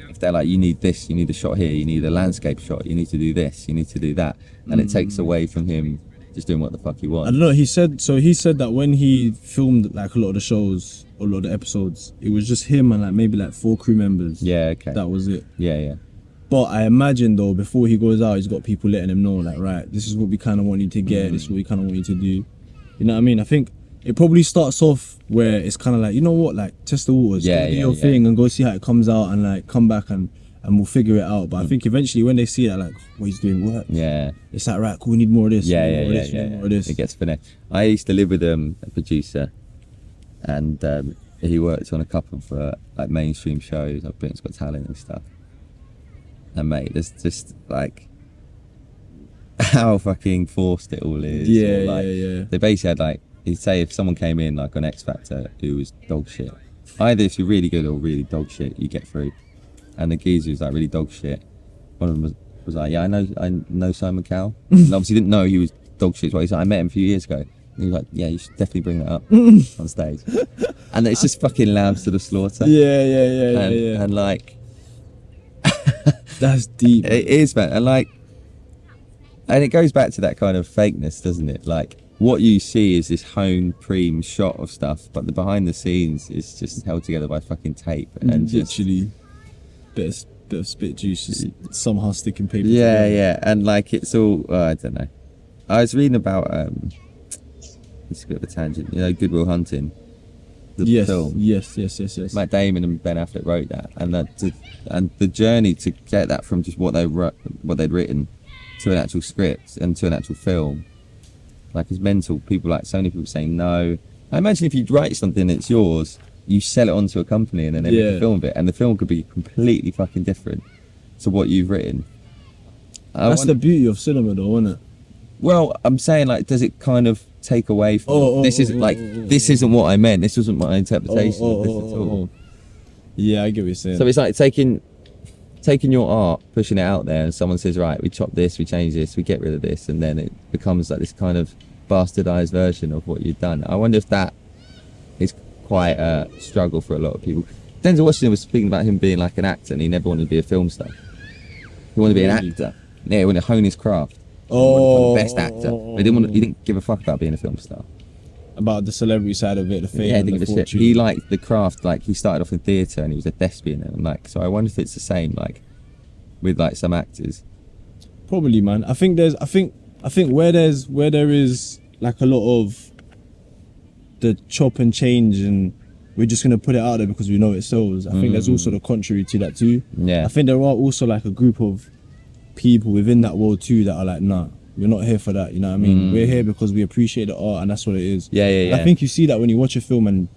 if they're like, you need this, you need a shot here, you need a landscape shot, you need to do this, you need to do that, and it takes away from him just doing what the fuck he I wants. don't know. He said that when he filmed like a lot of the shows, a lot of the episodes. It was just him and like maybe like 4 crew members. Yeah, okay. That was it. Yeah. But I imagine though, before he goes out, he's got people letting him know, like, right, this is what we kind of want you to get. This is what we kind of want you to do. You know what I mean? I think it probably starts off where it's kind of like, you know what, like test the waters, do your thing and go see how it comes out, and like come back and we'll figure it out. But I think eventually when they see that, like, oh, he's doing work. Yeah. It's like, right, cool, we need more of this. Yeah. More of this. It gets finesse. I used to live with a producer, and he worked on a couple of like mainstream shows, like Britain's Got Talent and stuff. And mate, there's just like how fucking forced it all is. Yeah. They basically had like, he'd say if someone came in like on X Factor who was dog shit, either if you're really good or really dog shit, you get through. And the geezer was like really dog shit. One of them was like, yeah, I know Simon Cowell. And obviously didn't know he was dog shit. Well, he's like, I met him a few years ago. And he was like, yeah, you should definitely bring that up on stage. And it's just fucking lambs to the slaughter. Yeah. And like, that's deep. It is, man. And it goes back to that kind of fakeness, doesn't it? Like, what you see is this home preem shot of stuff, but the behind the scenes is just held together by fucking tape and literally bit of spit juice just somehow sticking paper together. together. And like it's all I don't know. I was reading about it's a bit of a tangent, you know, Good Will Hunting, the film. Yes. Matt Damon and Ben Affleck wrote that, and the journey to get that from just what they'd written to an actual script and to an actual film, like, it's mental. People, like, so many people saying no. I imagine if you write something that's yours, you sell it onto a company and then they make a film of it, and the film could be completely fucking different to what you've written. That's the beauty of cinema though, isn't it? Well, I'm saying, like, does it kind of take away from this isn't what I meant, this wasn't my interpretation of this at all. Yeah, I get what you're saying. So it's like taking your art, pushing it out there, and someone says, right, we chop this, we change this, we get rid of this, and then it becomes like this kind of bastardized version of what you've done. I wonder if that is quite a struggle for a lot of people. Denzel Washington was speaking about him being like an actor, and he never wanted to be a film star. He wanted to be an actor. Yeah, he wanted to hone his craft. He wanted to become the best actor. But he didn't give a fuck about being a film star. About the celebrity side of it, the fame, and the fortune. He liked the craft. Like, he started off in theatre and he was a thespian, and like, so I wonder if it's the same, like, with like some actors. Probably, man. I think where there is like a lot of the chop and change, and we're just gonna put it out there because we know it sells. I think there's also the contrary to that too. Yeah. I think there are also like a group of people within that world too that are like, nah, we're not here for that. You know what I mean? We're here because we appreciate the art, and that's what it is. Yeah. I think you see that when you watch a film and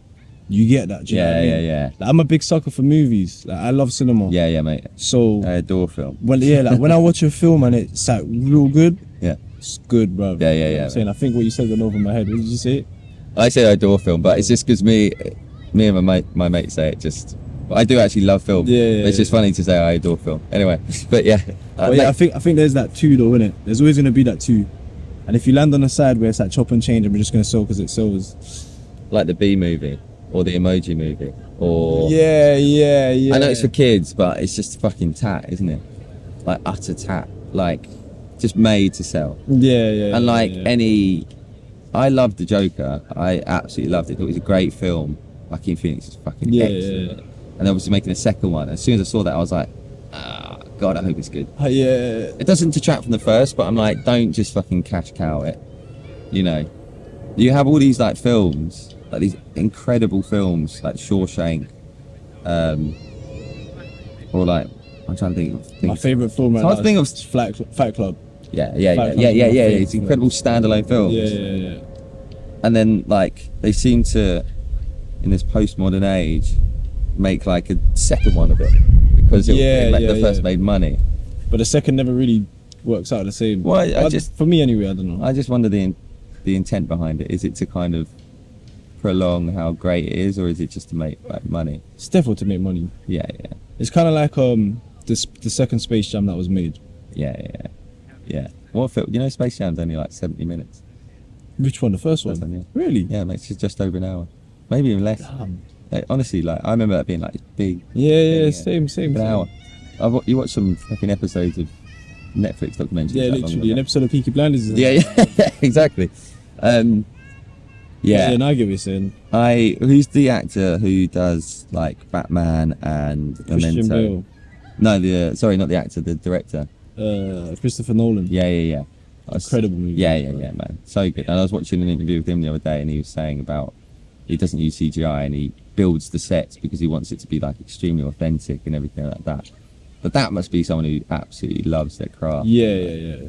you get that. Do you know what I mean? Yeah. Like, I'm a big sucker for movies. Like, I love cinema. Yeah, mate. So I adore film. Well, yeah, like when I watch a film and it's like real good, it's good, bro. Yeah. You know what I'm saying, I think what you said went over my head. What did you say? I say I adore film, but it's just because me and my mate say it just. But I do actually love film. Yeah. It's just funny to say I adore film. Anyway, but yeah. But yeah, I think there's that too, though, innit? There's always gonna be that too. And if you land on a side where it's like chop and change and we're just gonna sell because it sells, like the B movie or the Emoji movie, or yeah. I know it's for kids, but it's just fucking tat, isn't it? Like utter tat, like just made to sell. Yeah. And like I loved The Joker. I absolutely loved it. It was a great film. Joaquin Phoenix is fucking excellent. Yeah. And obviously making a second one. As soon as I saw that, I was like, God, I hope it's good. Yeah. It doesn't detract from the first, but I'm like, don't just fucking cash cow it. You know, you have all these like films, like these incredible films, like Shawshank, or like, I'm trying to think of my favourite film right now is Fight Club. Yeah. It's incredible standalone films. Yeah. And then like they seem to, in this postmodern age, make like a second one of it because the first made money. But the second never really works out the same. Well, for me anyway, I don't know. I just wonder the intent behind it. Is it to kind of prolong how great it is, or is it just to make like money? It's definitely to make money. Yeah. It's kind of like the second Space Jam that was made. Yeah. What film? You know, Space Jam's only like 70 minutes. Which one? The first one? Yeah. Really? Yeah, mate, it's just over an hour, maybe even less. Damn. Like, honestly, like I remember that being like big. Yeah, same. An hour. You watch some fucking episodes of Netflix documentaries. Yeah, literally an episode of Peaky Blinders. Yeah, exactly. Yeah. I get what you're saying. Who's the actor who does like Batman and Christian Memento? Bale, No, sorry, not the actor, the director. Christopher Nolan. Yeah. Incredible movie. Yeah, man. So good. And I was watching an interview with him the other day, and he was saying about he doesn't use CGI and he builds the sets because he wants it to be like extremely authentic and everything like that. But that must be someone who absolutely loves their craft. Yeah.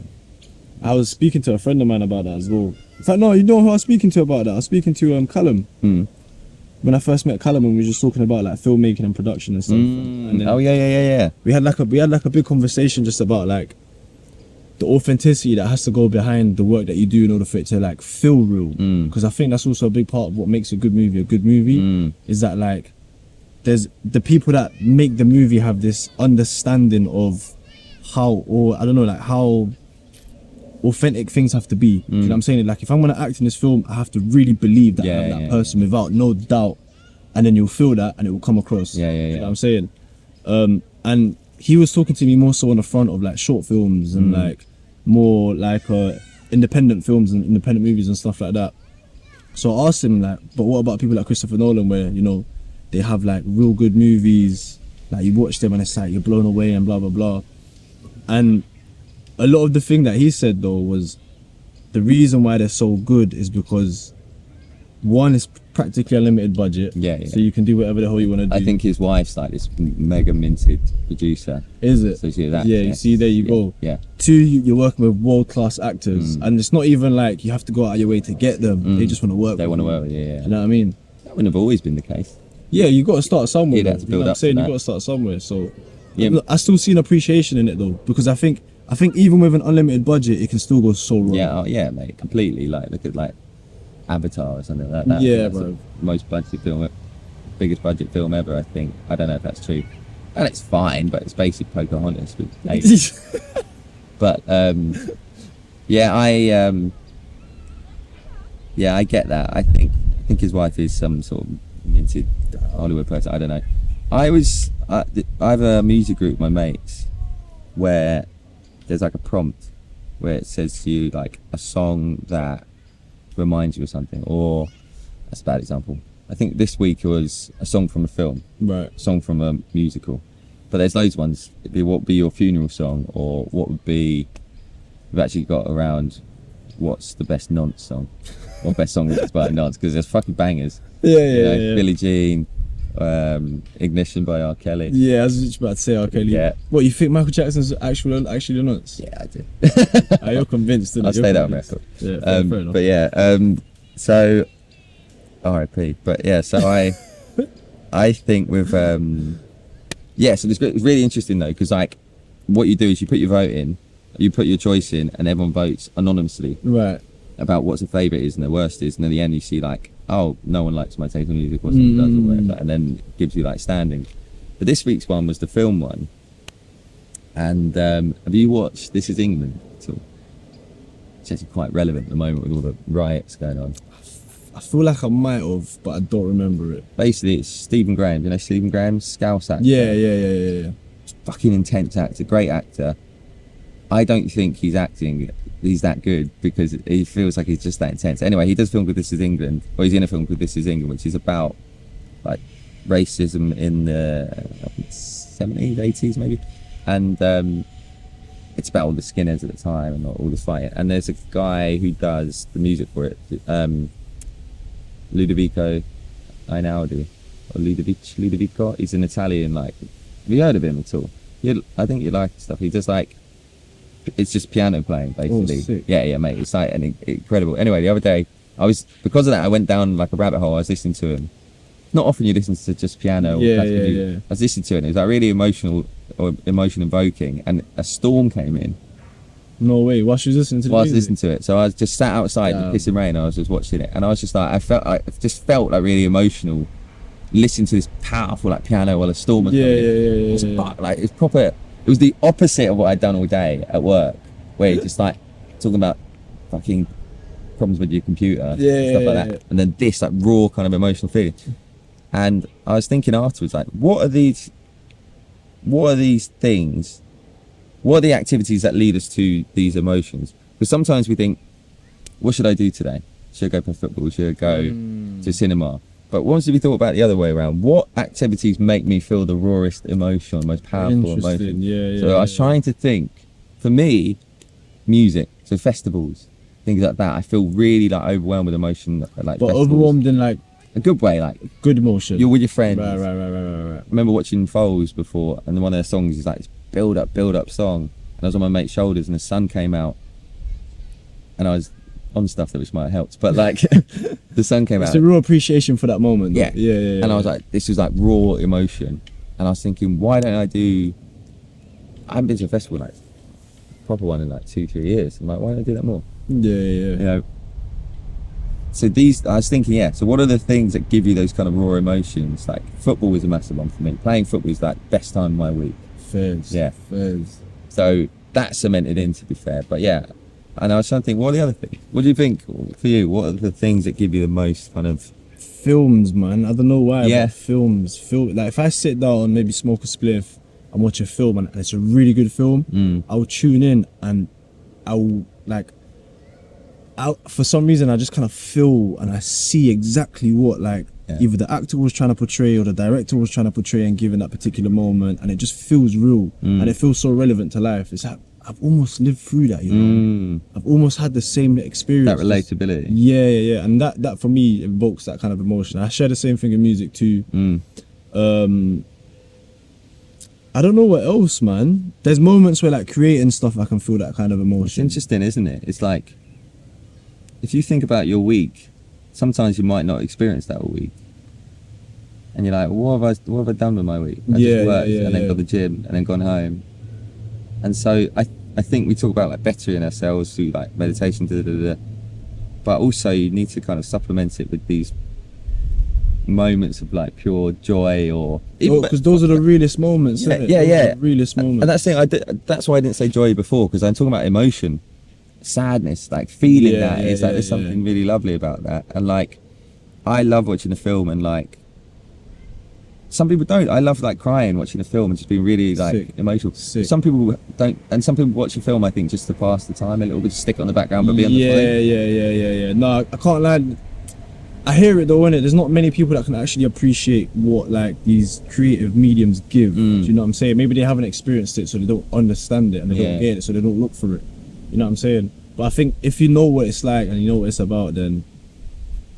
I was speaking to a friend of mine about that as well. In fact, no, you know who I was speaking to about that? I was speaking to Callum. When I first met Callum, and we were just talking about like filmmaking and production and stuff. And then Yeah. we had like a big conversation just about like the authenticity that has to go behind the work that you do in order for it to like feel real. Because I think that's also a big part of what makes a good movie. Is that like there's the people that make the movie have this understanding of how, or I don't know, like how authentic things have to be. You know what I'm saying? Like if I'm gonna act in this film, I have to really believe that I'm that person without no doubt, and then you'll feel that and it will come across. You know what I'm saying? And he was talking to me more so on the front of like short films and like more like independent films and independent movies and stuff like that. So I asked him like, but what about people like Christopher Nolan, where you know they have like real good movies, like you watch them and it's like you're blown away and blah blah blah. And a lot of the thing that he said though was the reason why they're so good is because one is practically a limited budget, so you can do whatever the hell you want to do. I think his wife's like this mega minted producer. Is it? So she's that. Yeah, you see, there you go. Yeah. Two, you're working with world-class actors, and it's not even like you have to go out of your way to get them. They just want to work. They want to work. You know what I mean? That wouldn't have always been the case. Yeah, you got to start somewhere. You'd have to build you know what I'm up saying? to You that. got to start somewhere. So Yeah. I still see an appreciation in it though, because I think even with an unlimited budget, it can still go so wrong. Yeah, mate, completely. Like look at like Avatar or something like that. Yeah, That's bro. the most budget film, biggest budget film ever. I think. I don't know if that's true, and it's fine, but it's basically Pocahontas with aliens. But I get that. I think his wife is some sort of minted Hollywood person. I don't know. I have a music group with my mates where there's like a prompt where it says to you like a song that reminds you of something, or that's a bad example. I think this week it was a song from a film, Right. a song from a musical, but there's loads of ones. It'd be what would be your funeral song, or what would be, we've actually got around what's the best nonce song, or best song that's about a nonce, because there's fucking bangers. Yeah. Billie Jean, Ignition by R. Kelly. Yeah, I was just about to say R. Kelly. Yeah. What, you think Michael Jackson's actually nuts? Yeah, I do. You're convinced, isn't I'll stay that on record. Yeah, fair enough. But yeah, so R.I.P. But yeah, so I think with so it's really interesting though, because like what you do is you put your vote in, you put your choice in, and everyone votes anonymously Right. about what the favourite is and the worst is, and in the end you see like, oh, no one likes my taste in music, or someone does, or whatever, and then it gives you like standing. But this week's one was the film one, and have you watched This Is England at all? It's actually quite relevant at the moment with all the riots going on. I feel like I might have, but I don't remember it. Basically, it's Stephen Graham. You know Stephen Graham, Scouse actor. Yeah. Fucking intense actor, great actor. I don't think he's that good, because he feels like he's just that intense. Anyway, he does a film called This Is England, or he's in a film called This Is England, which is about like racism in the 70s, 80s maybe, and it's about all the skinheads at the time and all the fighting. And there's a guy who does the music for it, Ludovico Einaudi, or Ludovico. He's an Italian. Like, have you heard of him at all? I think you like his stuff. He does like, it's just piano playing basically. Oh, sick. Yeah, mate. It's like incredible. Anyway, the other day because of that I went down like a rabbit hole. I was listening to him. Not often you listen to just piano. Or classical music. I was listening to it, and it was like really emotional or emotion invoking, and a storm came in. No way. While she was listening to the While I was music? listening to it, so I was just sat outside in pissing rain. I was just watching it, and I was just like, I just felt like really emotional, listening to this powerful like piano while a storm was coming in. It was like it's proper. It was the opposite of what I'd done all day at work, where you're just like talking about fucking problems with your computer, and stuff like that, and then this like raw kind of emotional feeling. And I was thinking afterwards, like, what are these things? What are the activities that lead us to these emotions? Because sometimes we think, what should I do today? Should I go play football? Should I go to cinema? But once have you thought about the other way around? What activities make me feel the rawest emotion, most powerful emotion? So I was trying to think. For me, music. So festivals, things like that. I feel really like overwhelmed with emotion. Like but festivals. overwhelmed in like A good way, like good emotion. you're with your friends. Right. I remember watching Foles before, and one of their songs is like this build up song. And I was on my mate's shoulders, and the sun came out, and I was on stuff that which might have helped, but like the sun came out. It's a real appreciation for that moment. Yeah. Yeah. And I was like, this was like raw emotion, and I was thinking, why don't I haven't been to a festival like proper one in like 2-3 years. I'm like, why don't I do that more? Yeah. You know. So I was thinking, so what are the things that give you those kind of raw emotions? Like football is a massive one for me. Playing football is like best time of my week. Fairs. Yeah. Fairs. So that's cemented in, to be fair. But yeah, and I was trying to think, what are the other things? What do you think for you? What are the things that give you the most kind of... Films, man. I don't know why. Yeah. But films. Like if I sit down, maybe smoke a spliff and watch a film and it's a really good film, I'll tune in and I'll like... for some reason I just kind of feel and I see exactly what either the actor was trying to portray or the director was trying to portray and give in that particular moment, and it just feels real and it feels so relevant to life. It's like I've almost lived through that, you know. I've almost had the same experience. That relatability. Yeah. And that for me evokes that kind of emotion. I share the same thing in music too. I don't know what else, man. There's moments where like creating stuff I can feel that kind of emotion. It's interesting, isn't it? It's like, if you think about your week, sometimes you might not experience that all week. And you're like, what have I done with my week? I just worked and then got to the gym and then gone home. And so I think we talk about like bettering ourselves through like meditation, but also you need to kind of supplement it with these moments of like pure joy, or because those are the realest moments. Isn't it? Those are the realest moments. And that's why I didn't say joy before, because I'm talking about emotion. Sadness, like feeling there's something really lovely about that. And like I love watching a film, and like some people don't. I love like crying watching a film and just being really like emotional. Some people don't, and some people watch a film I think just to pass the time a little bit, just stick it on the background but be on the phone. Yeah. No, I can't lie, I hear it though, innit? There's not many people that can actually appreciate what like these creative mediums give. Do you know what I'm saying? Maybe they haven't experienced it, so they don't understand it, and they don't get it, so they don't look for it. You know what I'm saying? But I think if you know what it's like and you know what it's about, then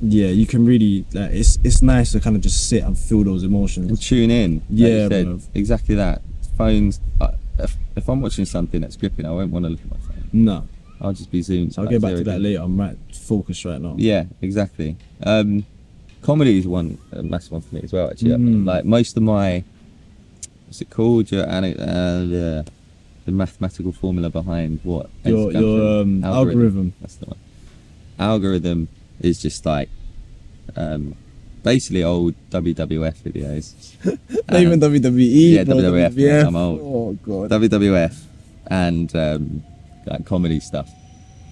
you can really like it's nice to kind of just sit and feel those emotions and tune in. Yeah, said, exactly that. Phones. If I'm watching something that's gripping, I won't want to look at my phone. No, I'll just be zoomed. So I'll get back to that later. I'm right focused right now. Yeah, exactly. Comedy is a massive one for me as well. Actually, like most of my, what's it called? The mathematical formula behind what your algorithm. That's the one. Algorithm is just like basically old WWF videos. Not even WWE. Yeah, WWF. I'm old. Oh god. WWF and like comedy stuff.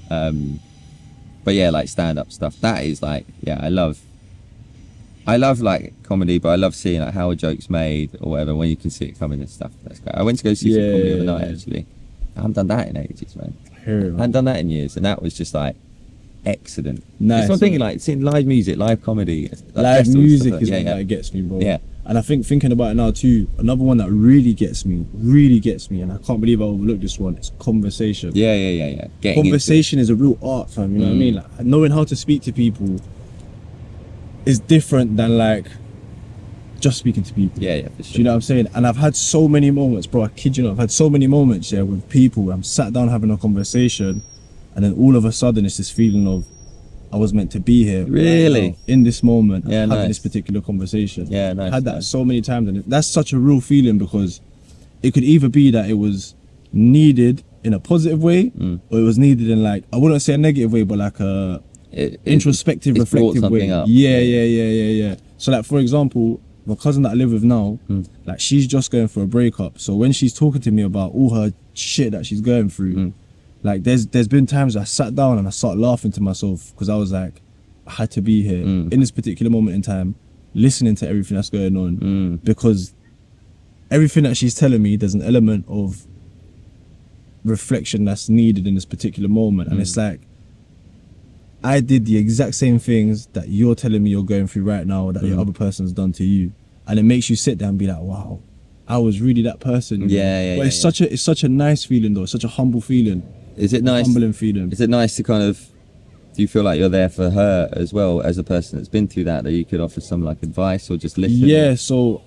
But yeah, like stand-up stuff. That is like, I love like comedy, but I love seeing like how a joke's made or whatever when you can see it coming and stuff. That's great. I went to go see some comedy the other night actually. I haven't done that in ages, man. I haven't done that in years, and that was just like excellent. Nice. It's one thing like seeing live music, live comedy. Like live music is what that gets me, bro. Yeah. And I think thinking about it now too, another one that really gets me, and I can't believe I overlooked this one, is conversation. Yeah. Conversation is a real art, fam, you know what I mean? Like knowing how to speak to people is different than like just speaking to people. Yeah, for sure. Do you know what I'm saying? And I've had so many moments, bro, I kid you not, I've had so many moments with people where I'm sat down having a conversation, and then all of a sudden it's this feeling of I was meant to be here really right now, in this moment, having this particular conversation. Nice. I had that so many times, and that's such a real feeling, because it could either be that it was needed in a positive way, or it was needed in like, I wouldn't say a negative way, but like a introspective, reflective way. Up. Yeah. So like, for example, my cousin that I live with now, like she's just going for a breakup. So when she's talking to me about all her shit that she's going through, like there's been times I sat down and I started laughing to myself, because I was like, I had to be here in this particular moment in time, listening to everything that's going on, because everything that she's telling me, there's an element of reflection that's needed in this particular moment. And it's like, I did the exact same things that you're telling me you're going through right now that your other person's done to you, and it makes you sit there and be like, wow, I was really that person. But it's such a nice feeling though. It's such a humble feeling. Is it nice? Humbling feeling. Is it nice to kind of? Do you feel like you're there for her as well as a person that's been through that you could offer some like advice or just listen? Yeah. So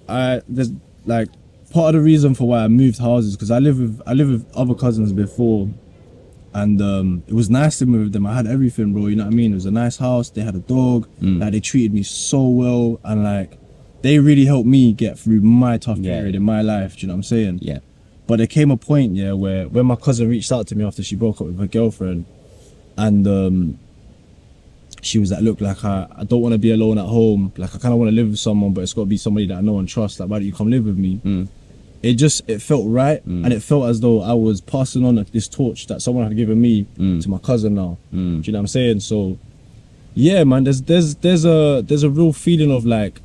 there's like part of the reason for why I moved houses because I live with other cousins before. And it was nice to move with them. I had everything, bro. You know what I mean? It was a nice house. They had a dog. Like they treated me so well, and like they really helped me get through my tough period in my life. Do you know what I'm saying? Yeah. But there came a point, where when my cousin reached out to me after she broke up with her girlfriend, and she was like, "Look, like I don't want to be alone at home. Like I kind of want to live with someone, but it's got to be somebody that I know and trust. Like, why don't you come live with me?" It felt right, and it felt as though I was passing on this torch that someone had given me to my cousin now. Do you know what I'm saying? So, yeah, man, there's a real feeling of like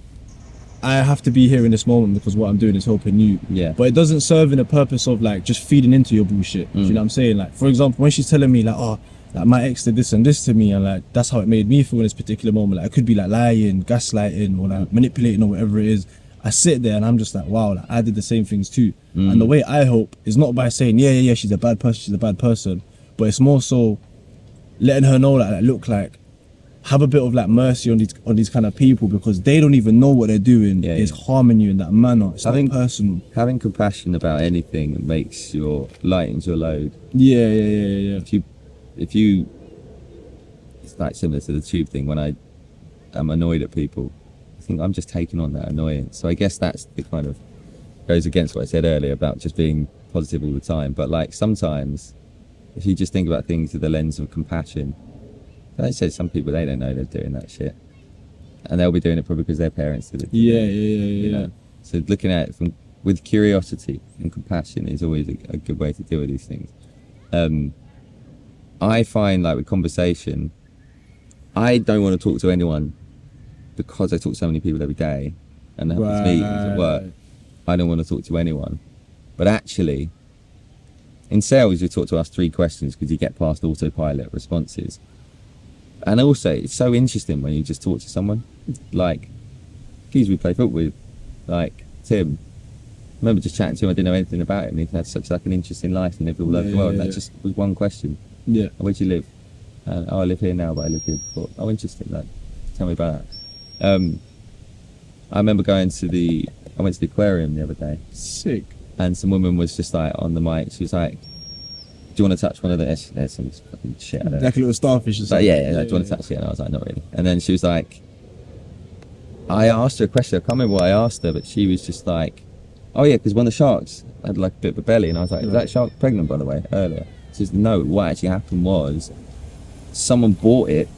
I have to be here in this moment because what I'm doing is helping you. Yeah. But it doesn't serve in a purpose of like just feeding into your bullshit. Do you know what I'm saying? Like, for example, when she's telling me like, oh, like my ex did this and this to me, and like that's how it made me feel in this particular moment. Like, it could be like lying, gaslighting, or like manipulating, or whatever it is. I sit there and I'm just like, wow, like I did the same things too. And the way I hope is not by saying, yeah, she's a bad person, but it's more so letting her know that, like, look, like, have a bit of like mercy on these kind of people because they don't even know what they're doing is harming you in that manner. It's not personal. Having compassion about anything lightens your load. Yeah. If you, it's like similar to the tube thing. When I am annoyed at people, I think I'm just taking on that annoyance. So I guess that's the kind of goes against what I said earlier about just being positive all the time. But like sometimes, if you just think about things through the lens of compassion, like I said, some people, they don't know they're doing that shit, and they'll be doing it probably because their parents did it. Yeah. You know? So looking at it with curiosity and compassion is always a good way to deal with these things. I find like with conversation, I don't want to talk to anyone because I talk to so many people every day and have these meetings at work. I don't want to talk to anyone. But actually, in sales, you talk to us 3 questions because you get past autopilot responses. And also, it's so interesting when you just talk to someone. Like, kids we play football with, like Tim. I remember just chatting to him, I didn't know anything about him. He had such like an interesting life and lived all over the world. And that just was one question. Yeah. Where do you live? I live here now, but I lived here before. Oh, interesting. Like, tell me about that. I remember I went to the aquarium the other day. Sick. And some woman was just like on the mic. She was like, "Do you want to touch one of there's some fucking shit." I don't know. Like a little starfish or something. Like, yeah, do you want to touch it? And I was like, not really. And then she was like, I asked her a question. I can't remember what I asked her, but she was just like, "Oh yeah, because one of the sharks had like a bit of a belly." And I was like, "Is that shark pregnant, by the way?" Earlier. She says, "No, what actually happened was someone bought it,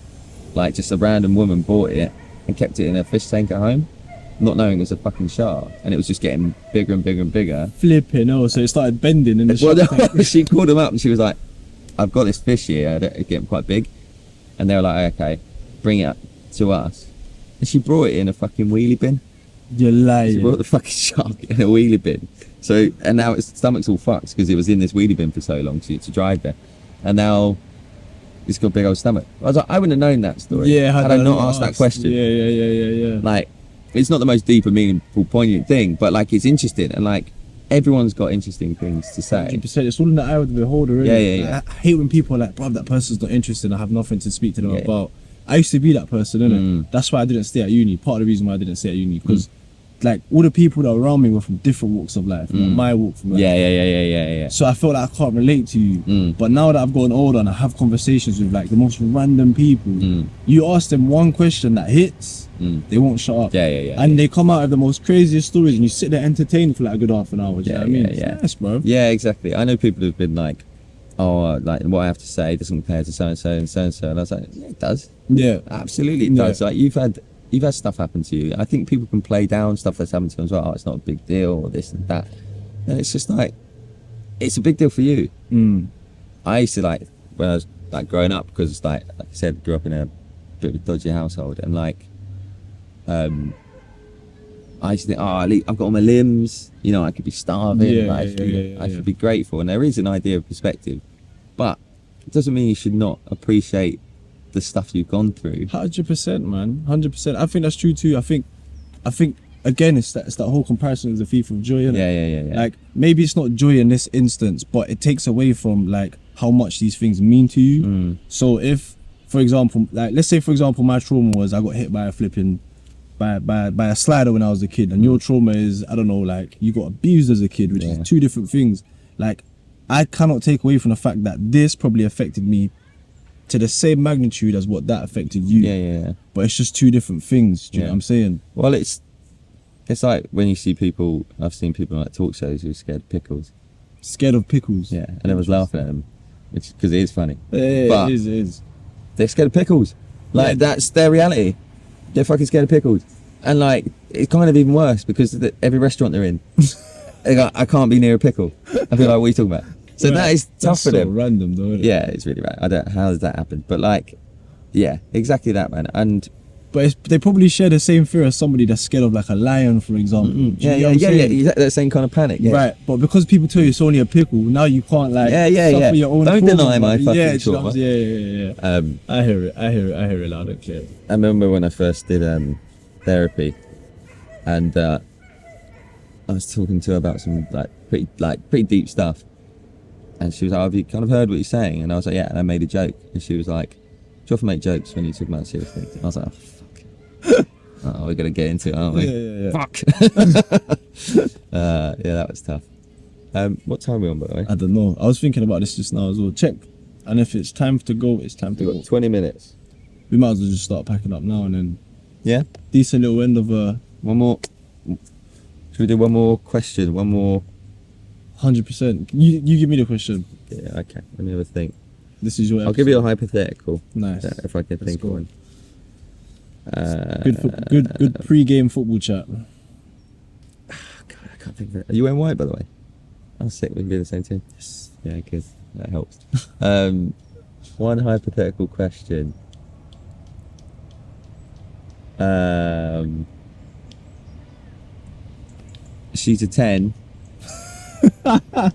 like just a random woman bought it and kept it in a fish tank at home, not knowing it was a fucking shark, and it was just getting bigger and bigger and bigger." Flipping, so it started bending in the shark tank. She called them up and she was like, "I've got this fish here, it's getting quite big." And they were like, "Okay, bring it up to us." And she brought it in a fucking wheelie bin. You're lying. She brought the fucking shark in a wheelie bin. So, and now its stomach's all fucked because it was in this wheelie bin for so long to drive there. And now it's got a big old stomach. I was like, I wouldn't have known that story. Yeah, had I not asked that question. Yeah. Like, it's not the most deep and meaningful, poignant thing, but like, it's interesting, and like, everyone's got interesting things to say. 100%. It's all in the eye of the beholder, isn't it? Yeah. I hate when people are like, "Bruv, that person's not interesting. I have nothing to speak to them about." I used to be that person, innit? That's why I didn't stay at uni. Part of the reason why I didn't stay at uni, because like all the people that were around me were from different walks of life, like my walk from life. Yeah. So I felt like I can't relate to you. But now that I've gotten older and I have conversations with like the most random people, you ask them one question that hits, they won't shut up. Yeah. And they come out with the most craziest stories, and you sit there entertained for like a good half an hour. Do you know what I mean? Yeah. Yes, bro. Yeah, exactly. I know people who've been like, "Oh, like what I have to say doesn't compare to so and so and so and so," and I was like, "Yeah, it does. Yeah, absolutely it does." Like you've had stuff happen to you. I think people can play down stuff that's happened to them as well. "Oh, it's not a big deal," or this and that, and it's just like, it's a big deal for you. I used to like when I was like growing up, because it's like I said, grew up in a bit of a dodgy household, and like I used to think, I've got all my limbs, you know, I could be starving, I should be grateful. And there is an idea of perspective, but it doesn't mean you should not appreciate the stuff you've gone through. 100%, man. 100%. I think that's true too. I think again, it's that whole comparison of the thief of joy, innit? Yeah. Like, maybe it's not joy in this instance, but it takes away from like how much these things mean to you. So if, for example, like, let's say for example, my trauma was I got hit by a flipping by a slider when I was a kid, and your trauma is, I don't know, like you got abused as a kid, which is two different things. Like, I cannot take away from the fact that this probably affected me to the same magnitude as what that affected you. Yeah. But it's just two different things. Do you know what I'm saying? Well, it's like when you see people, I've seen people on like talk shows who are scared of pickles. Scared of pickles? Yeah, and I was laughing at them, because it is funny. Yeah, but it is. They're scared of pickles. Like, that's their reality. They're fucking scared of pickles. And like, it's kind of even worse because every restaurant they're in, they go, I can't be near a pickle. I feel like, what are you talking about? So that is tough for them. Random though, isn't it? Yeah, it's really random. How does that happen? But like, yeah, exactly that, man. But they probably share the same fear as somebody that's scared of like a lion, for example. Yeah, exactly that same kind of panic. Yeah. Right, but because people tell you it's only a pickle, now you can't like suffer your own. Don't deny my fucking trauma. Yeah. I hear it loud and clear. I remember when I first did therapy, and I was talking to her about some pretty deep stuff, and she was like, "Have you kind of heard what you're saying?" And I was like, "Yeah," and I made a joke, and she was like, "Do you often make jokes when you talk about serious things?" And I was like, "Oh, fuck." Oh, we're gonna get into it, aren't we? Yeah. Fuck. Yeah, that was tough. What time are we on, by the way? I don't know. I was thinking about this just now as well. Check. And if it's time to go, it's time to We've go. got 20 minutes. We might as well just start packing up now and then. Yeah? Decent little end of one more. Should we do one more question? One more? 100%. You give me the question. Yeah, okay. Let me have a think. This is your episode. I'll give you a hypothetical. Nice. If I can think of one. Good pre-game football chat. God, I can't think of it. Are you wearing white, by the way? I'm sick. We can be the same team. Yes. Yeah, good. That helps. One hypothetical question. She's a 10. I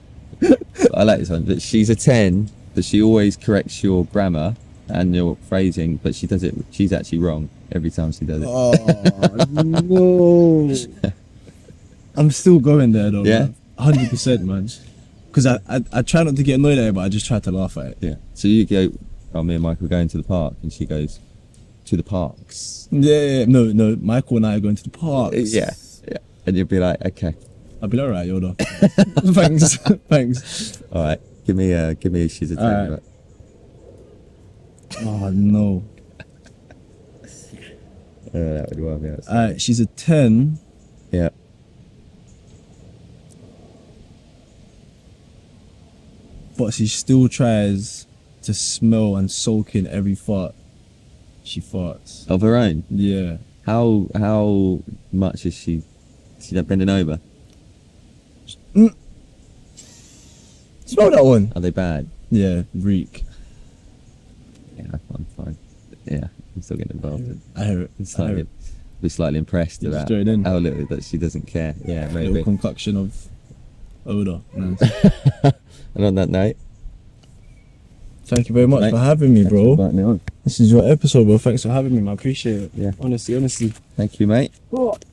like this one. But she's a 10, but she always corrects your grammar and your phrasing, but she does it. She's actually wrong every time she does it. Oh no! I'm still going there though. Yeah, 100%, man. Because I try not to get annoyed at it, but I just try to laugh at it. Yeah. So you go, oh, me and Michael are going to the park, and she goes, to the parks. Yeah. No. Michael and I are going to the parks. Yeah. And you'll be like, okay. I'll be like, alright, Yoda. Thanks. All right. Give me a she's a 10. Right. Oh no. That would work out. Alright, she's a 10. Yeah. But she still tries to smell and soak in every fart she farts. Of her own? Yeah. How much is she not bending over? Smell that one. Are they bad? Yeah, reek. Yeah, I'm fine. Yeah, I'm still getting involved. I hear it. Be slightly impressed You about just throw it in. how little that she doesn't care. Yeah, A maybe. little concoction of odour. Nice. And on that note, Thank you very much for having me, bro. inviting me on. This is your episode, bro. Thanks for having me, man. I appreciate it. Yeah. Honestly. Thank you, mate. What?